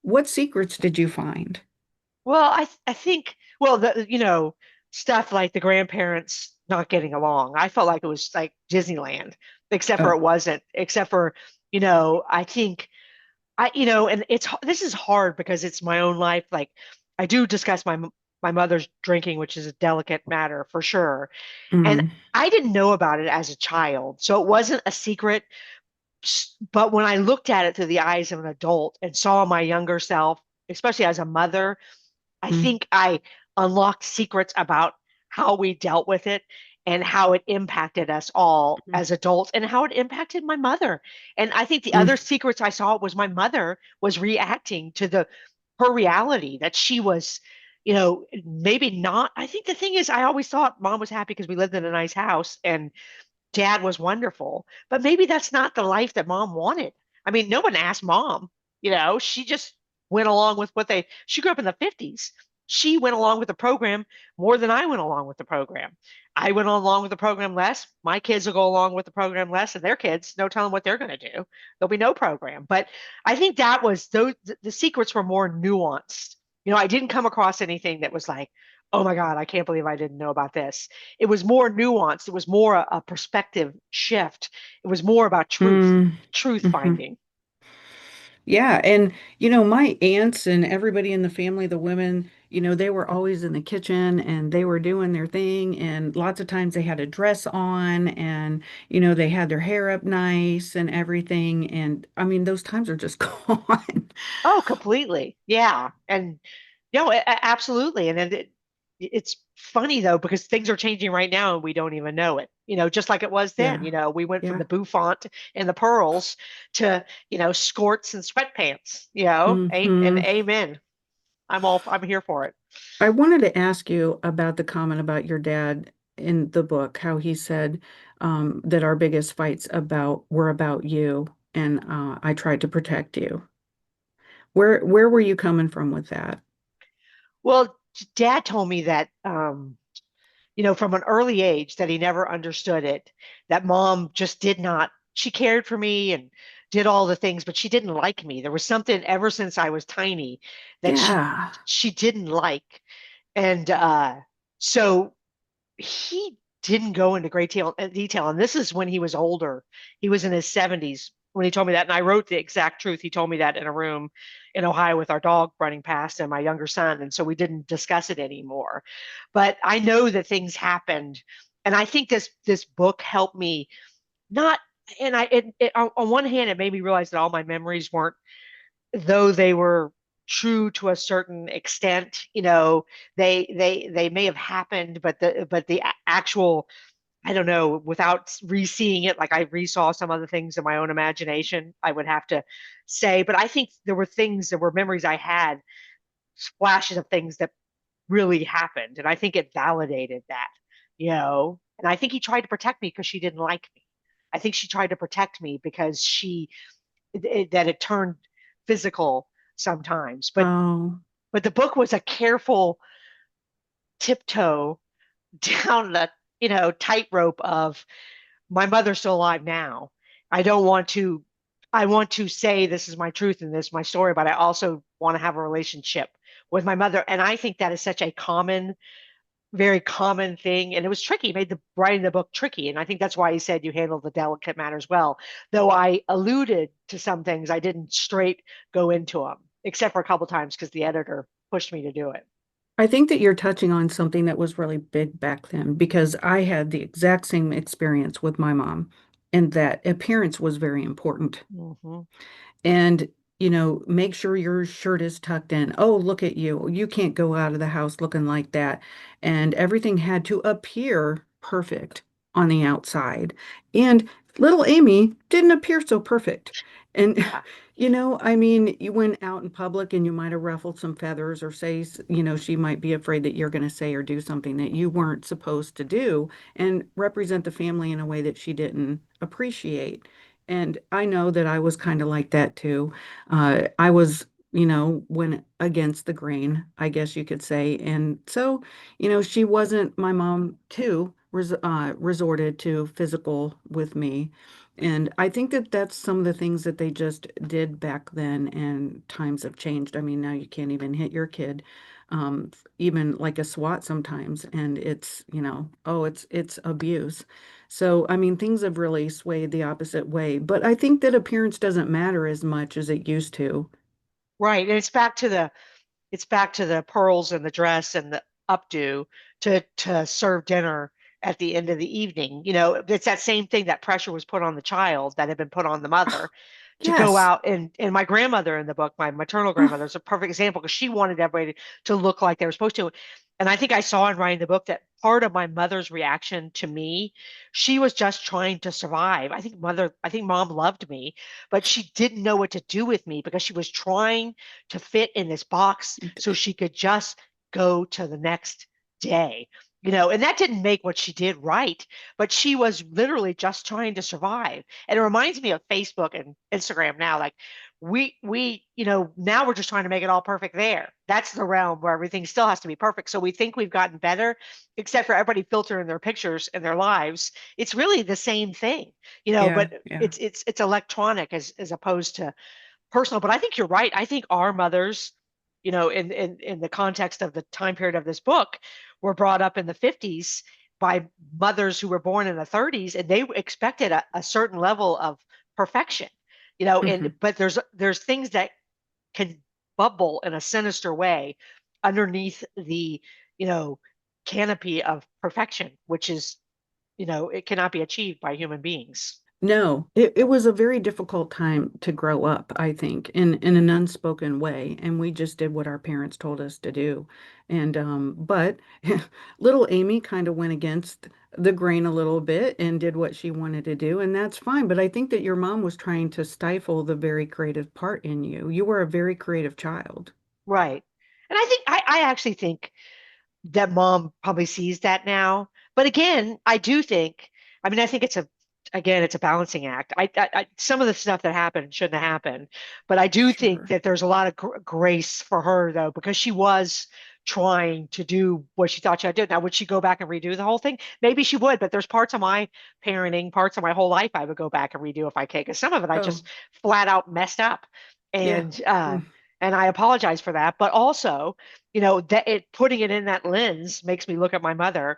S1: what secrets did you find?
S2: Well, I think well the stuff like the grandparents not getting along. I felt like it was like Disneyland, except for
S1: Oh,
S2: it wasn't. Except for I think and this is hard because it's my own life. Like I do discuss my mother's drinking, which is a delicate matter for sure. And
S1: mm,
S2: I didn't know about it as a child, so it wasn't a secret. But when I looked at it through the eyes of an adult and saw my younger self, especially as a mother, I
S1: mm,
S2: think I unlocked secrets about how we dealt with it and how it impacted us all
S1: mm,
S2: as adults and how it impacted my mother. And I think the
S1: mm,
S2: other secrets I saw was my mother was reacting to the her reality that she was, maybe not. I think the thing is, I always thought mom was happy because we lived in a nice house and dad was wonderful, but maybe that's not the life that mom wanted. I mean, no one asked mom, she just went along with she grew up in the 50s. She went along with the program more than I went along with the program. I went along with the program less. My kids will go along with the program less, and their kids, no telling what they're going to do. There'll be no program. But I think that was those, the secrets were more nuanced. I didn't come across anything that was like, oh my God, I can't believe I didn't know about this. It was more nuanced. It was more a perspective shift. It was more about
S1: mm,
S2: truth
S1: mhm.
S2: finding.
S1: Yeah, and my aunts and everybody in the family, the women, they were always in the kitchen and they were doing their thing, and lots of times they had a dress on, and they had their hair up nice and everything, and I mean those times are just gone.
S2: Oh, completely. Yeah. And absolutely. And then it's funny though, because things are changing right now and we don't even know it. Just like it was then.
S1: Yeah.
S2: We went from
S1: Yeah.
S2: the bouffant and the pearls to, skirts and sweatpants, and
S1: Hmm.
S2: amen. I'm here for it.
S1: I wanted to ask you about the comment about your dad in the book, how he said that our biggest fights were about you, and I tried to protect you. Where were you coming from with that?
S2: Well, dad told me that from an early age that he never understood it, that mom just did not, she cared for me and did all the things, but she didn't like me. There was something ever since I was tiny that
S1: Yeah.
S2: she didn't like. And so he didn't go into great detail. And this is when he was older. He was in his 70s when he told me that. And I wrote the exact truth. He told me that in a room in Ohio with our dog running past and my younger son. And so we didn't discuss it anymore. But I know that things happened. And I think this book helped me not, and on one hand, it made me realize that all my memories weren't, though they were true to a certain extent, they may have happened, but the actual, I don't know, without re-seeing it, like I resaw some other things in my own imagination, I would have to say. But I think there were memories I had, flashes of things that really happened, and I think it validated that, And I think he tried to protect me because she didn't like me. I think she tried to protect me because that it turned physical sometimes.
S1: Oh,
S2: But the book was a careful tiptoe down the, tightrope of my mother's still alive now. I don't want to, I want to say this is my truth and this is my story, but I also want to have a relationship with my mother. And I think that is such a very common thing. And it was tricky, made the writing the book tricky. And I think that's why he said you handled the delicate matters well. Though I alluded to some things, I didn't straight go into them, except for a couple times because the editor pushed me to do it.
S1: I think that you're touching on something that was really big back then because I had the exact same experience with my mom, and that appearance was very important.
S2: Hmm.
S1: And make sure your shirt is tucked in. Oh, look at you. You can't go out of the house looking like that. And everything had to appear perfect on the outside. And little Amy didn't appear so perfect. And
S2: Yeah.
S1: I mean, you went out in public and you might have ruffled some feathers or say, she might be afraid that you're going to say or do something that you weren't supposed to do and represent the family in a way that she didn't appreciate. And I know that I was kind of like that too. I was, went against the grain, I guess you could say. And so, she wasn't my mom too, resorted to physical with me. And I think that that's some of the things that they just did back then, and times have changed. I mean, now you can't even hit your kid, even like a SWAT sometimes, and it's, oh, it's abuse. So, I mean, things have really swayed the opposite way. But I think that appearance doesn't matter as much as it used to.
S2: Right. And it's back to the pearls and the dress and the updo to serve dinner at the end of the evening. It's that same thing, that pressure was put on the child that had been put on the mother to go
S1: Yes.
S2: out, and my grandmother in the book, my maternal grandmother, is a perfect example because she wanted everybody to look like they were supposed to. And I think I saw in writing the book that part of my mother's reaction to me, she was just trying to survive. I think mom loved me, but she didn't know what to do with me because she was trying to fit in this box so she could just go to the next day. And that didn't make what she did right, but she was literally just trying to survive. And it reminds me of Facebook and Instagram now. Like now we're just trying to make it all perfect there. That's the realm where everything still has to be perfect. So we think we've gotten better, except for everybody filtering their pictures and their lives. It's really the same thing,
S1: Yeah,
S2: but
S1: yeah.
S2: it's electronic as opposed to personal. But I think you're right. I think our mothers, in the context of the time period of this book, were brought up in the 50s by mothers who were born in the 30s, and they expected a certain level of perfection. And
S1: Hmm.
S2: but there's things that can bubble in a sinister way underneath the, you know, canopy of perfection, which is, it cannot be achieved by human beings.
S1: No, it was a very difficult time to grow up, I think, in an unspoken way. And we just did what our parents told us to do. And but little Amy kind of went against the grain a little bit and did what she wanted to do, and that's fine. But I think that your mom was trying to stifle the very creative part in you. You were a very creative child.
S2: Right. And I actually think that mom probably sees that now. But again, I think it's a balancing act. Some of the stuff that happened shouldn't have happened, but I do think
S1: Sure.
S2: that there's a lot of grace for her though, because she was trying to do what she thought she had to do. Now, would she go back and redo the whole thing? Maybe she would, but there's parts of my parenting, parts of my whole life I would go back and redo if I could, because some of it I
S1: Oh,
S2: just flat out messed up.
S1: yeah.
S2: And
S1: Mm.
S2: I apologize for that. But also, that putting it in that lens makes me look at my mother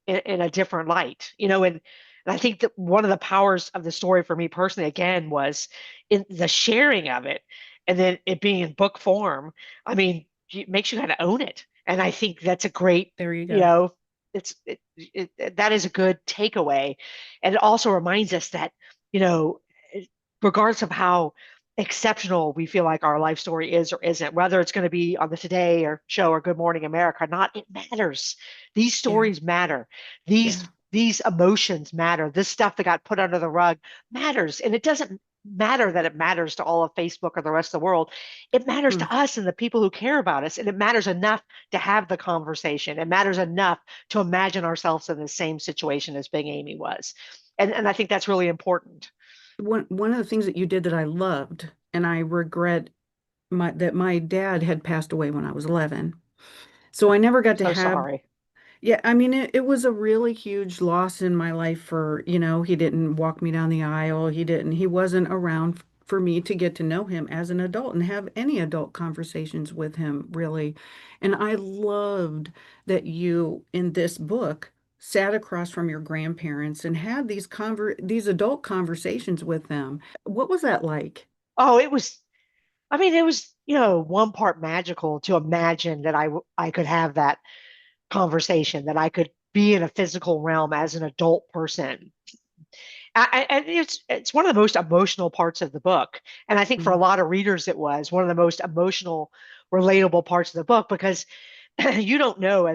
S2: in a different light, and I think that one of the powers of the story for me personally, again, was in the sharing of it, and then it being in book form. I mean, it makes you kind of own it, and I think that's a great,
S1: There you
S2: you
S1: go.
S2: know, that is a good takeaway, and it also reminds us that, you know, regardless of how exceptional we feel like our life story is or isn't, whether it's going to be on the Today or show or Good Morning America or not, it matters. These
S1: Yeah.
S2: stories matter. These
S1: Yeah.
S2: these emotions matter. This stuff that got put under the rug matters. And it doesn't matter that it matters to all of Facebook or the rest of the world. It matters
S1: Mm.
S2: to us and the people who care about us. And it matters enough to have the conversation. It matters enough to imagine ourselves in the same situation as Big Amy was. And I think that's really important.
S1: One of the things that you did that I loved, and I regret that my dad had passed away when I was 11. So I never got to
S2: So
S1: have,
S2: sorry.
S1: yeah, I mean, it was a really huge loss in my life for, he didn't walk me down the aisle. He wasn't around for me to get to know him as an adult and have any adult conversations with him, really. And I loved that you, in this book, sat across from your grandparents and had these adult conversations with them. What was that like?
S2: Oh, it was, one part magical to imagine that I could have that conversation, that I could be in a physical realm as an adult person. And it's one of the most emotional parts of the book. And I think for a
S1: Mm.
S2: lot of readers, it was one of the most emotional, relatable parts of the book because you don't know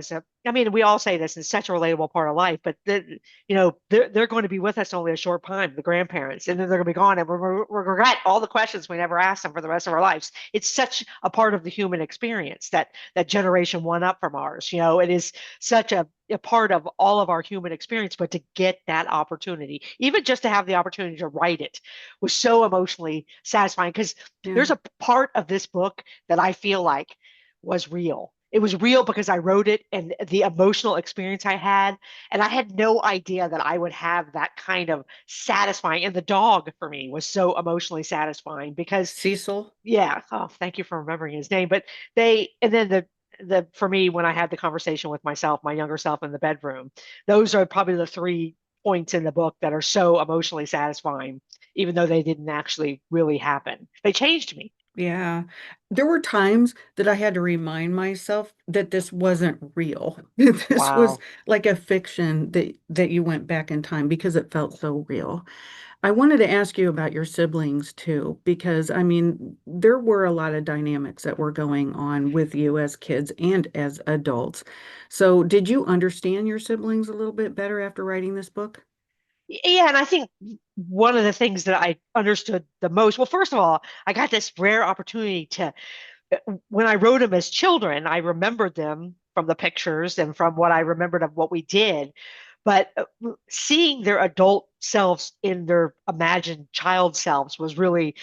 S2: I mean, we all say this, it's such a relatable part of life, but they're going to be with us only a short time, the grandparents, and then they're going to be gone, and we regret all the questions we never asked them for the rest of our lives. It's such a part of the human experience, that generation one up from ours. It is such a part of all of our human experience, but to get that opportunity, even just to have the opportunity to write it, was so emotionally satisfying because
S1: Yeah.
S2: there's a part of this book that I feel like was real. it was real because I wrote it and the emotional experience I had. And I had no idea that I would have that kind of satisfying. And the dog for me was so emotionally satisfying because,
S1: Cecil?
S2: yeah, oh, thank you for remembering his name. But and then for me, when I had the conversation with myself, my younger self in the bedroom, those are probably the 3 points in the book that are so emotionally satisfying, even though they didn't actually really happen. They changed me.
S1: Yeah. There were times that I had to remind myself that this wasn't real. This was
S2: Wow.
S1: like a fiction that you went back in time because it felt so real. I wanted to ask you about your siblings too, because I mean, there were a lot of dynamics that were going on with you as kids and as adults. So, did you understand your siblings a little bit better after writing this book?
S2: Yeah, and I think one of the things that I understood the most, well, first of all, I got this rare opportunity to, when I wrote them as children, I remembered them from the pictures and from what I remembered of what we did. But seeing their adult selves in their imagined child selves was really,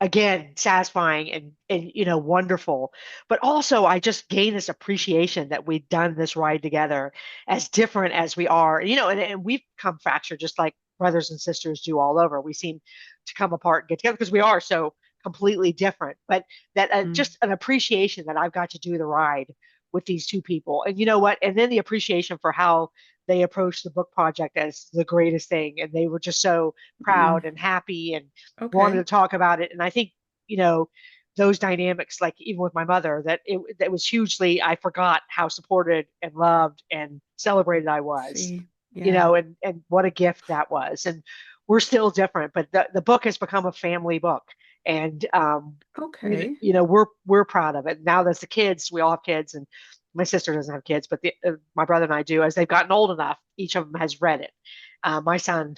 S2: again, satisfying and wonderful. But also I just gained this appreciation that we'd done this ride together, as different as we are, and we've come fractured just like brothers and sisters do all over. We seem to come apart and get together because we are so completely different. But that,
S1: Mm,
S2: just an appreciation that I've got to do the ride with these two people. And you know what, and then the appreciation for how they approached the book project as the greatest thing, and they were just so
S1: mm,
S2: proud and happy and wanted to
S1: okay.
S2: talk about it. And I think, you know, those dynamics, like even with my mother, that was hugely, I forgot how supported and loved and celebrated I was,
S1: See, yeah.
S2: and what a gift that was. And we're still different, but the book has become a family book. And
S1: Okay.
S2: we're proud of it. Now that's the kids, we all have kids, and my sister doesn't have kids, but my brother and I do. As they've gotten old enough, each of them has read it. My son,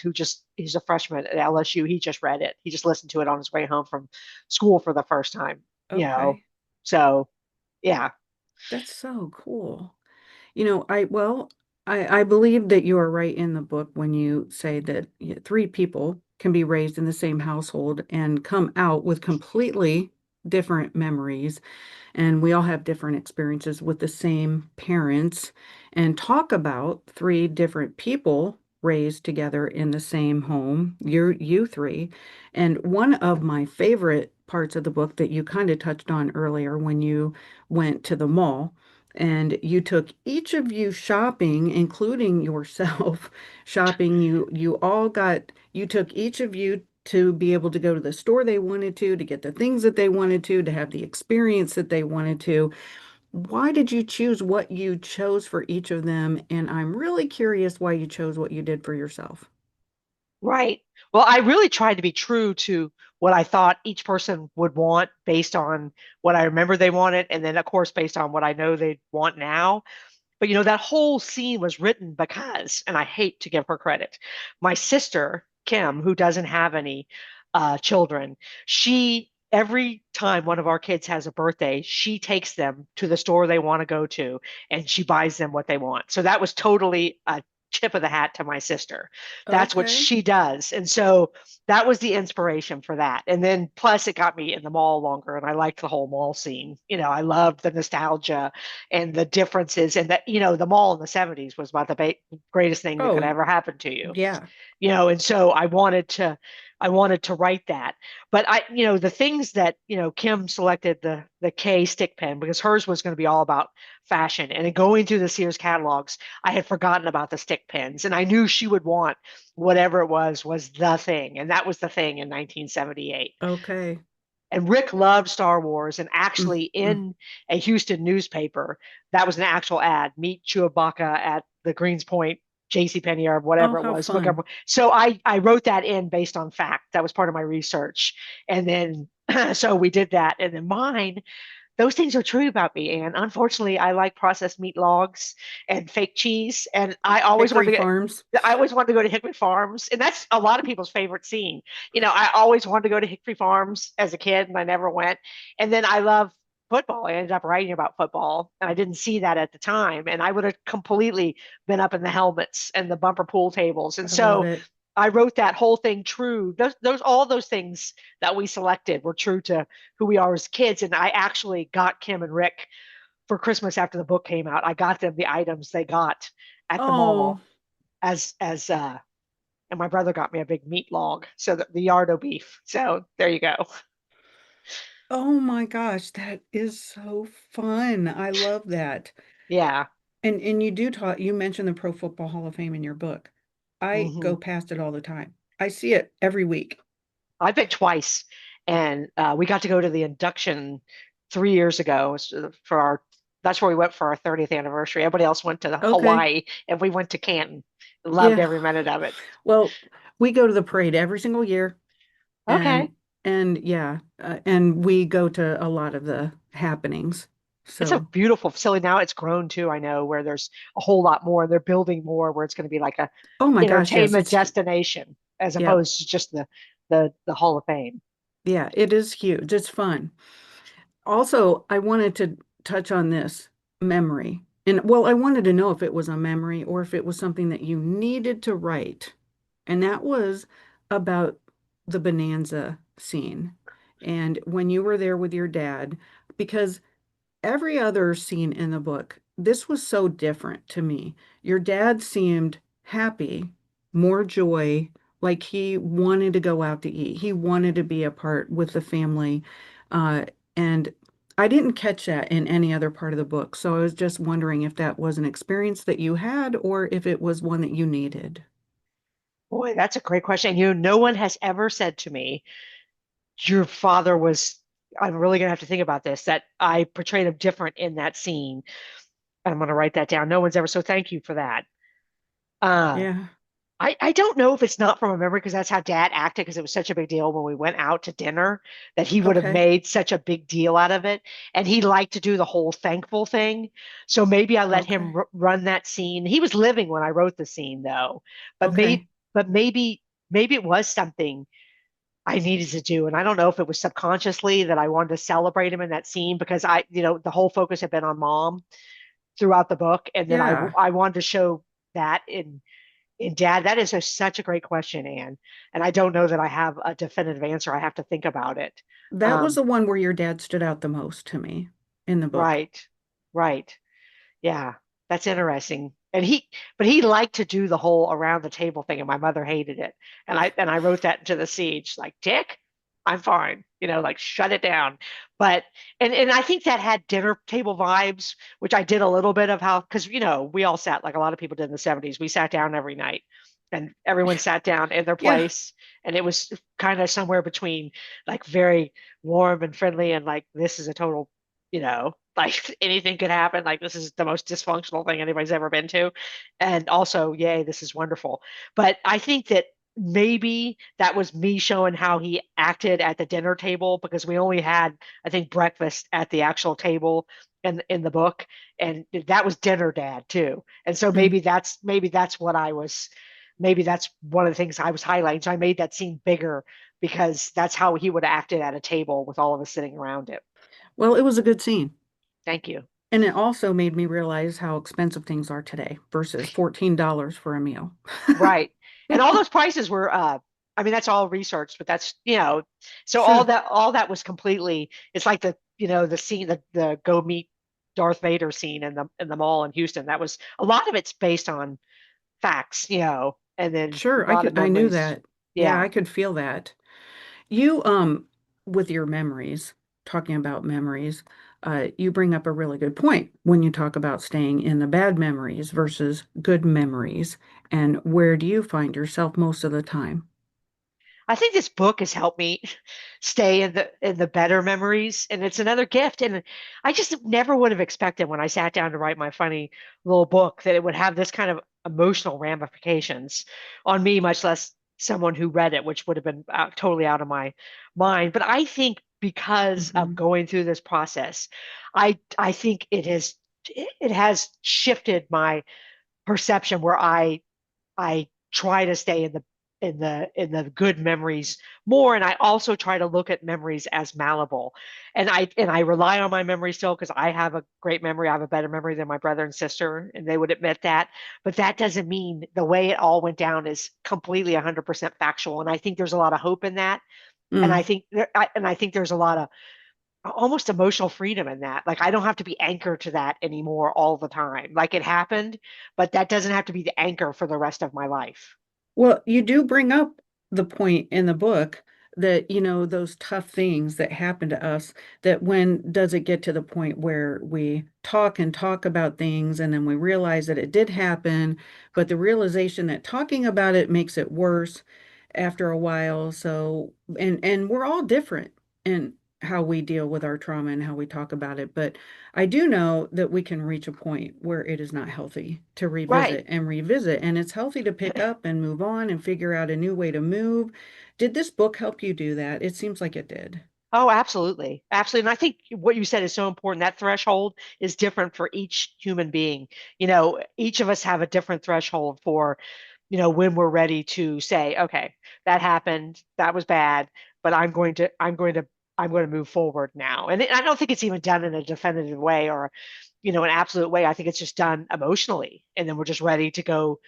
S2: he's a freshman at LSU, he just read it. He just listened to it on his way home from school for the first time, you know.
S1: Okay.
S2: So, yeah.
S1: That's so cool. Well, I believe that you are right in the book when you say that three people can be raised in the same household and come out with completely different memories. And we all have different experiences with the same parents and talk about three different people raised together in the same home, you three. And one of my favorite parts of the book that you kind of touched on earlier when you went to the mall and you took each of you shopping, including yourself, shopping, you took each of you to be able to go to the store they wanted to get the things that they wanted to have the experience that they wanted to. Why did you choose what you chose for each of them? And I'm really curious why you chose what you did for yourself.
S2: Right. Well, I really tried to be true to what I thought each person would want based on what I remember they wanted, and then, of course, based on what I know they want now. But that whole scene was written because, and I hate to give her credit, my sister, Kim, who doesn't have any children, she, every time one of our kids has a birthday, she takes them to the store they want to go to and she buys them what they want. So that was totally a tip of the hat to my sister. That's what
S1: Okay.
S2: she does. And so that was the inspiration for that. And then plus it got me in the mall longer and I liked the whole mall scene. I loved the nostalgia and the differences, and that the mall in the 70s was about the greatest thing that
S1: Oh,
S2: could ever happen to you.
S1: yeah.
S2: And so I wanted to write that. But the things that Kim selected the K stick pen because hers was going to be all about fashion, and in going through the Sears catalogs I had forgotten about the stick pens, and I knew she would want whatever it was the thing, and that was the thing in 1978.
S1: Okay.
S2: And Rick loved Star Wars, and
S1: Mm,
S2: actually
S1: mm.
S2: in a Houston newspaper, that was an actual ad: meet Chewbacca at the Greens Point JCPenney or
S1: Oh,
S2: whatever it
S1: how
S2: was.
S1: fun.
S2: So I wrote that in based on fact. That was part of my research. And then so we did that. And then mine, those things are true about me. And unfortunately, I like processed meat logs and fake cheese. And
S1: Hickory Farms.
S2: I always wanted to go to Hickory Farms. And that's a lot of people's favorite scene. I always wanted to go to Hickory Farms as a kid and I never went. And then I love football. I ended up writing about football and I didn't see that at the time. And I would have completely been up in the helmets and the bumper pool tables. And
S1: I love
S2: so
S1: it.
S2: I wrote that whole thing true. All those things that we selected were true to who we are as kids. And I actually got Kim and Rick for Christmas after the book came out, I got them the items they got at the
S1: Oh,
S2: mall as and my brother got me a big meat log, so the yardo beef. So there you go.
S1: oh my gosh, that is so fun. I love that.
S2: Yeah.
S1: And you do talk, you mentioned the Pro Football Hall of Fame in your book. I
S2: Hmm.
S1: go past it all the time. I see it every week.
S2: I've been twice, and we got to go to the induction 3 years ago for our. That's where we went for our 30th anniversary. Everybody else went to
S1: Okay.
S2: Hawaii, and we went to Canton. Loved
S1: Yeah.
S2: every minute of it.
S1: Well, we go to the parade every single year
S2: Okay.
S1: and yeah, and we go to a lot of the happenings.
S2: It's a
S1: So,
S2: beautiful facility now. It's grown too, I know, where there's a whole lot more. They're building more where it's going to be like a
S1: oh my gosh, yes,
S2: entertainment destination as
S1: yep.
S2: opposed to just the Hall of Fame.
S1: Yeah, it is huge. It's fun. Also, I wanted to touch on this memory. And well, I wanted to know if it was a memory or if it was something that you needed to write. And that was about the Bonanza scene. And when you were there with your dad, because every other scene in the book, this was so different to me. Your dad seemed happy, more joy, like he wanted to go out to eat. He wanted to be a part with the family. Uh, and I didn't catch that in any other part of the book. So I was just wondering if that was an experience that you had or if it was one that you needed.
S2: Boy, that's a great question. No one has ever said to me, your father was, I'm really going to have to think about this, that I portrayed him different in that scene. I'm going to write that down. No one's ever, so thank you for that. Uh,
S1: Yeah.
S2: I don't know if it's not from a memory because that's how dad acted because it was such a big deal when we went out to dinner that he would have
S1: Okay.
S2: made such a big deal out of it. And he liked to do the whole thankful thing. So maybe I let him
S1: Okay.
S2: run that scene. He was living when I wrote the scene though, but
S1: Okay.
S2: maybe it was something I needed to do. And I don't know if it was subconsciously that I wanted to celebrate him in that scene because the whole focus had been on mom throughout the book. And then
S1: Yeah.
S2: I wanted to show that in dad. That is such a great question, Anne. And I don't know that I have a definitive answer. I have to think about it.
S1: That was
S2: Um,
S1: the one where your dad stood out the most to me in the book.
S2: right, right. Yeah, that's interesting. But he liked to do the whole around the table thing, and my mother hated it. And I wrote that into the siege, like, Dick, I'm fine, like shut it down. But and I think that had dinner table vibes, which I did a little bit of how, because we all sat like a lot of people did in the 70s. We sat down every night, and everyone sat down in their
S1: Yeah.
S2: place, and it was kind of somewhere between like very warm and friendly, and like this is a total, like anything could happen. Like this is the most dysfunctional thing anybody's ever been to. And also, yay, this is wonderful. But I think that maybe that was me showing how he acted at the dinner table because we only had, I think, breakfast at the actual table in the book. And that was dinner dad too. And so
S1: Mm.
S2: maybe that's what I was, maybe that's one of the things I was highlighting. So I made that scene bigger because that's how he would have acted at a table with all of us sitting around it.
S1: Well, it was a good scene.
S2: Thank you.
S1: And it also made me realize how expensive things are today versus $14 for a meal.
S2: Right. And all those prices were I mean that's all researched, but that's so all
S1: Sure.
S2: that all that was completely it's like the scene the go meet Darth Vader scene in the mall in Houston. That was a lot of it's based on facts, and then a
S1: Sure,
S2: lot of
S1: I knew
S2: memories.
S1: that. Yeah,
S2: Yeah.
S1: I could feel that. You with your memories, talking about memories, you bring up a really good point when you talk about staying in the bad memories versus good memories. And where do you find yourself most of the time?
S2: I think this book has helped me stay in the better memories, and it's another gift. And I just never would have expected when I sat down to write my funny little book that it would have this kind of emotional ramifications on me, much less someone who read it, which would have been totally out of my mind. But I think because of
S1: Hmm.
S2: going through this process, I think it has shifted my perception where I try to stay in the good memories more, and I also try to look at memories as malleable. And I rely on my memory still because I have a great memory. I have a better memory than my brother and sister, and they would admit that. But that doesn't mean the way it all went down is completely 100% factual. And I think there's a lot of hope in that. And I
S1: Mm,
S2: think there's a lot of almost emotional freedom in that. Like I don't have to be anchored to that anymore all the time. Like it happened, but that doesn't have to be the anchor for the rest of my life.
S1: Well, you do bring up the point in the book that, those tough things that happen to us, that when does it get to the point where we talk and talk about things and then we realize that it did happen, but the realization that talking about it makes it worse after a while. So, and we're all different in how we deal with our trauma and how we talk about it. But I do know that we can reach a point where it is not healthy to
S2: Right.
S1: revisit and revisit, and it's healthy to pick up and move on and figure out a new way to move. Did this book help you do that? It seems like it did.
S2: Oh, absolutely. Absolutely. And I think what you said is so important. That threshold is different for each human being. Each of us have a different threshold for, when we're ready to say, okay, that happened, that was bad, but I'm going to move forward now. And I don't think it's even done in a definitive way or, an absolute way. I think it's just done emotionally. And then we're just ready to go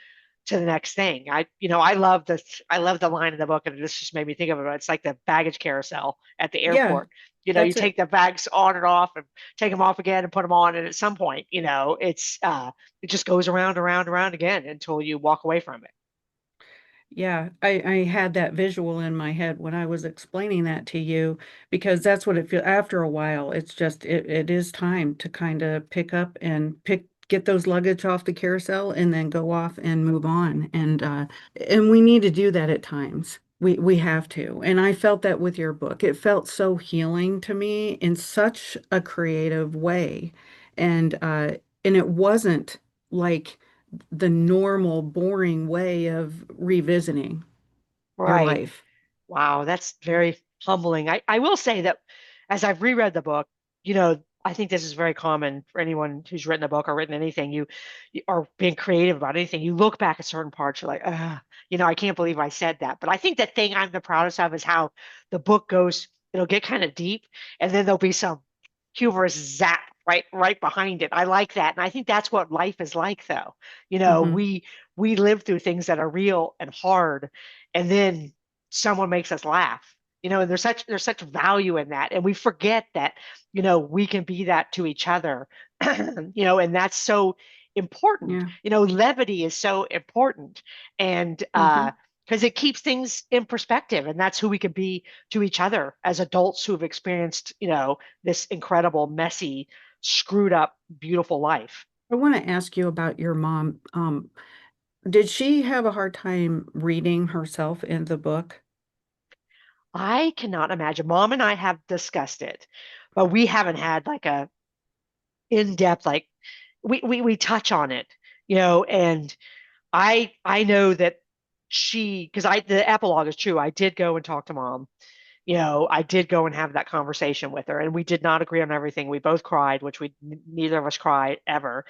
S2: to the next thing. I love this. I love the line in the book, and this just made me think of it. It's like the baggage carousel at the
S1: Yeah,
S2: airport. You
S1: that's
S2: take
S1: it.
S2: the bags on and off, and take them off again, and put them on. And at some point, it just goes around, around, around again until you walk away from it.
S1: Yeah, I had that visual in my head when I was explaining that to you, because that's what it feels after a while. It's just it is time to kind of pick up and get those luggage off the carousel and then go off and move on. And we need to do that at times. We have to. And I felt that with your book. It felt so healing to me in such a creative way. And it wasn't like the normal, boring way of revisiting your
S2: Right.
S1: life.
S2: Wow, that's very humbling. I will say that as I've reread the book, I think this is very common for anyone who's written a book or written anything. You are being creative about anything. You look back at certain parts, you're like, I can't believe I said that. But I think the thing I'm the proudest of is how the book goes, it'll get kind of deep, and then there'll be some humorous zap right behind it. I like that. And I think that's what life is like though. You know,
S1: Hmm.
S2: we we live through things that are real and hard, and then someone makes us laugh. And there's such value in that. And we forget that, we can be that to each other. And that's so important.
S1: Yeah.
S2: Levity is so important. And
S1: Hmm.
S2: because it keeps things in perspective, and that's who we can be to each other as adults who have experienced, this incredible, messy, screwed up, beautiful life.
S1: I want to ask you about your mom. Did she have a hard time reading herself in the book?
S2: I cannot imagine. Mom and I have discussed it, but we haven't had like a in-depth, like we touch on it, and I know that because the epilogue is true. I did go and talk to mom. I did go and have that conversation with her, and we did not agree on everything. We both cried, which we neither of us cried ever.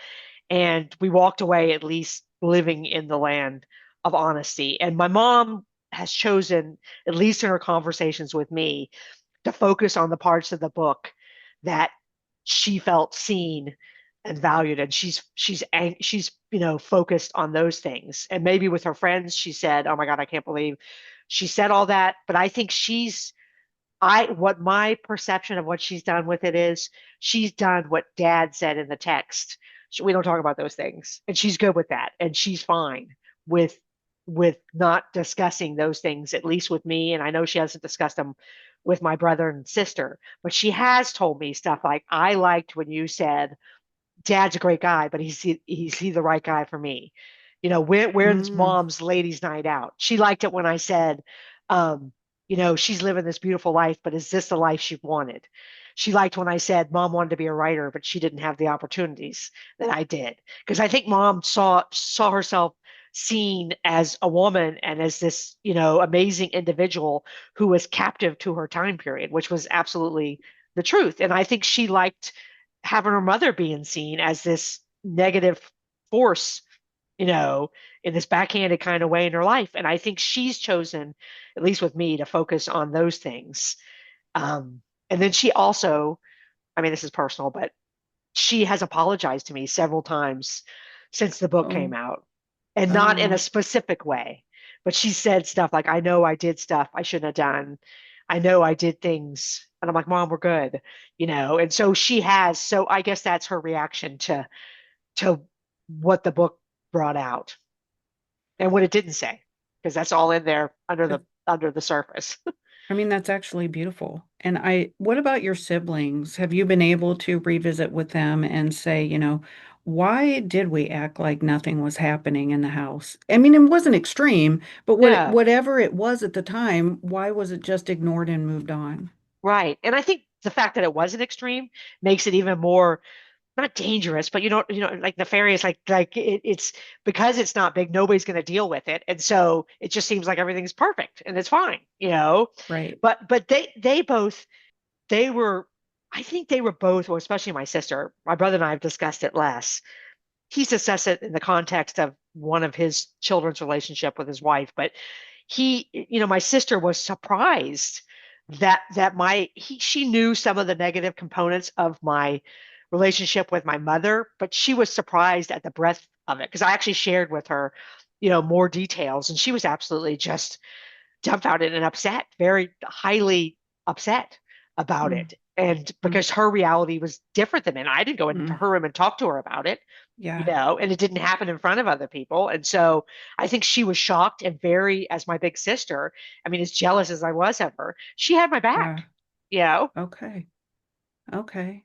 S2: And we walked away at least living in the land of honesty. And my mom has chosen, at least in her conversations with me, to focus on the parts of the book that she felt seen and valued, and she's focused on those things. And maybe with her friends she said, oh my god, I can't believe she said all that. But I think what my perception of what she's done with it is, she's done what dad said in the text. We don't talk about those things, and she's good with that, and she's fine with not discussing those things, at least with me. And I know she hasn't discussed them with my brother and sister, but she has told me stuff like, I liked when you said dad's a great guy, but he's he the right guy for me. Where's
S1: Mm,
S2: mom's ladies' night out? She liked it when I said, she's living this beautiful life, but is this the life she wanted? She liked when I said mom wanted to be a writer, but she didn't have the opportunities that I did. Because I think mom saw herself seen as a woman and as this, amazing individual who was captive to her time period, which was absolutely the truth. And I think she liked having her mother being seen as this negative force, you know, in this backhanded kind of way in her life. And I think she's chosen, at least with me, to focus on those things. And then she also, I mean, this is personal, but she has apologized to me several times since the book came
S1: oh,
S2: out, and not in a
S1: oh,
S2: specific way. But she said stuff like, I know I did stuff I shouldn't have done. I know I did things. And I'm like, Mom, we're good, And so she has, so I guess that's her reaction to what the book brought out and what it didn't say, because that's all in there under the surface.
S1: I mean, that's actually beautiful. And what about your siblings? Have you been able to revisit with them and say, why did we act like nothing was happening in the house? I mean, it wasn't extreme, but
S2: No,
S1: whatever it was at the time, why was it just ignored and moved on?
S2: right. And I think the fact that it wasn't extreme makes it even more not dangerous, but like nefarious, like it's because it's not big, nobody's going to deal with it, and so it just seems like everything's perfect and it's fine.
S1: Right.
S2: But they both they were, I think they were both, well, especially my sister, my brother and I have discussed it less. He's assessed it in the context of one of his children's relationship with his wife, but my sister was surprised that she knew some of the negative components of my relationship with my mother, but she was surprised at the breadth of it because I actually shared with her, more details, and she was absolutely just dumbfounded and upset, very highly upset about
S1: Mm,
S2: it. And
S1: mm,
S2: because her reality was different than mine, I didn't go into
S1: mm.
S2: her room and talk to her about it,
S1: Yeah.
S2: and it didn't happen in front of other people. And so I think she was shocked and very, as my big sister, I mean, as jealous as I was of her, she had my
S1: Yeah.
S2: back, you know?
S1: Okay. Okay.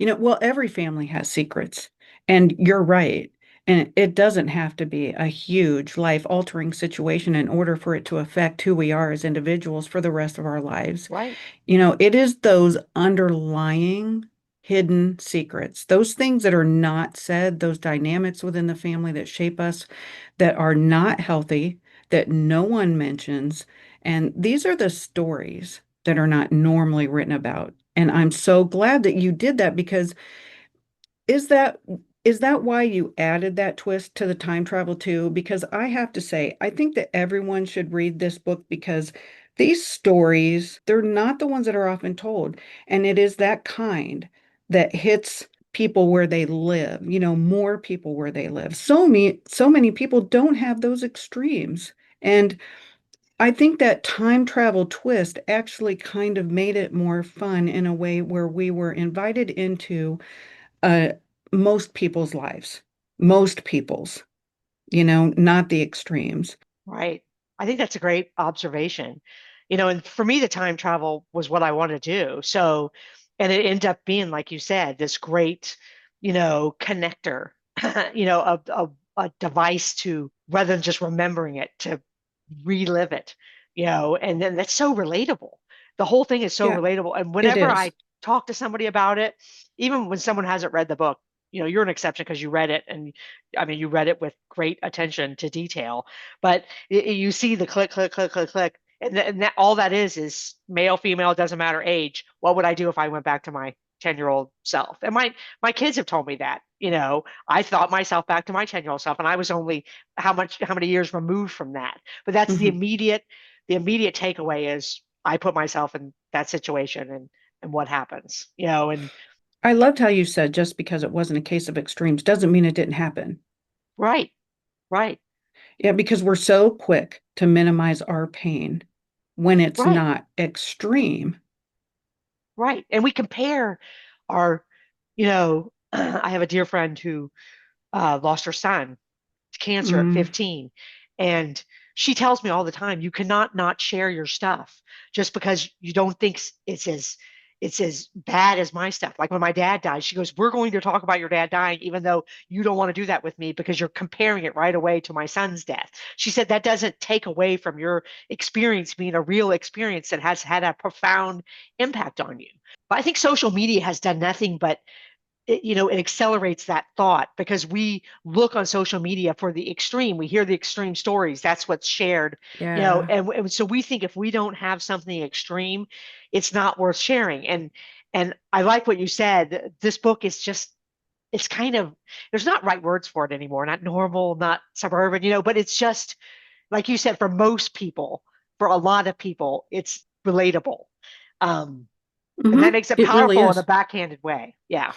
S1: Well, every family has secrets, and you're right. And it doesn't have to be a huge life-altering situation in order for it to affect who we are as individuals for the rest of our lives.
S2: Right,
S1: It is those underlying hidden secrets, those things that are not said, those dynamics within the family that shape us, that are not healthy, that no one mentions. And these are the stories that are not normally written about. And I'm so glad that you did that because is that is that why you added that twist to the time travel too? Because I have to say, I think that everyone should read this book because these stories, they're not the ones that are often told. And it is that kind that hits people where they live, more people where they live. So many people don't have those extremes. And I think that time travel twist actually kind of made it more fun in a way where we were invited into uh, most people's lives, most people's, not the extremes.
S2: right. I think that's a great observation. And for me, the time travel was what I wanted to do. So, and it ended up being, like you said, this great, connector, a device to, rather than just remembering it, to relive it, and then that's so relatable. The whole thing is so
S1: Yeah,
S2: relatable. And
S1: it
S2: whenever I
S1: is.
S2: talk to somebody about it, even when someone hasn't read the book, you're an exception because you read it, and I mean, you read it with great attention to detail, but you see the click, click, click, click, click. And that all that is male, female, it doesn't matter age. What would I do if I went back to my 10-year-old self? And my kids have told me that, I thought myself back to my 10-year-old self, and I was only how many years removed from that. But that's
S1: Mhm.
S2: the immediate takeaway is I put myself in that situation, and what happens, and
S1: I loved how you said just because it wasn't a case of extremes doesn't mean it didn't happen.
S2: right, right,
S1: Yeah, because we're so quick to minimize our pain when it's
S2: right,
S1: not extreme.
S2: right. And we compare our, I have a dear friend who lost her son to cancer at
S1: Mm,
S2: 15. And she tells me all the time, you cannot not share your stuff just because you don't think it's as bad as my stuff. Like when my dad died, she goes, "We're going to talk about your dad dying, even though you don't want to do that with me because you're comparing it right away to my son's death." She said that doesn't take away from your experience being a real experience that has had a profound impact on you. But I think social media has done nothing but it accelerates that thought because we look on social media for the extreme. We hear the extreme stories. That's what's shared,
S1: yeah.
S2: and so we think if we don't have something extreme, it's not worth sharing. And I like what you said. This book is just it's kind of there's not right words for it anymore. Not normal, not suburban, but it's just like you said, for most people, for a lot of people, it's relatable. Um, and that makes it
S1: It really
S2: powerful in a
S1: is.
S2: backhanded way. Yeah.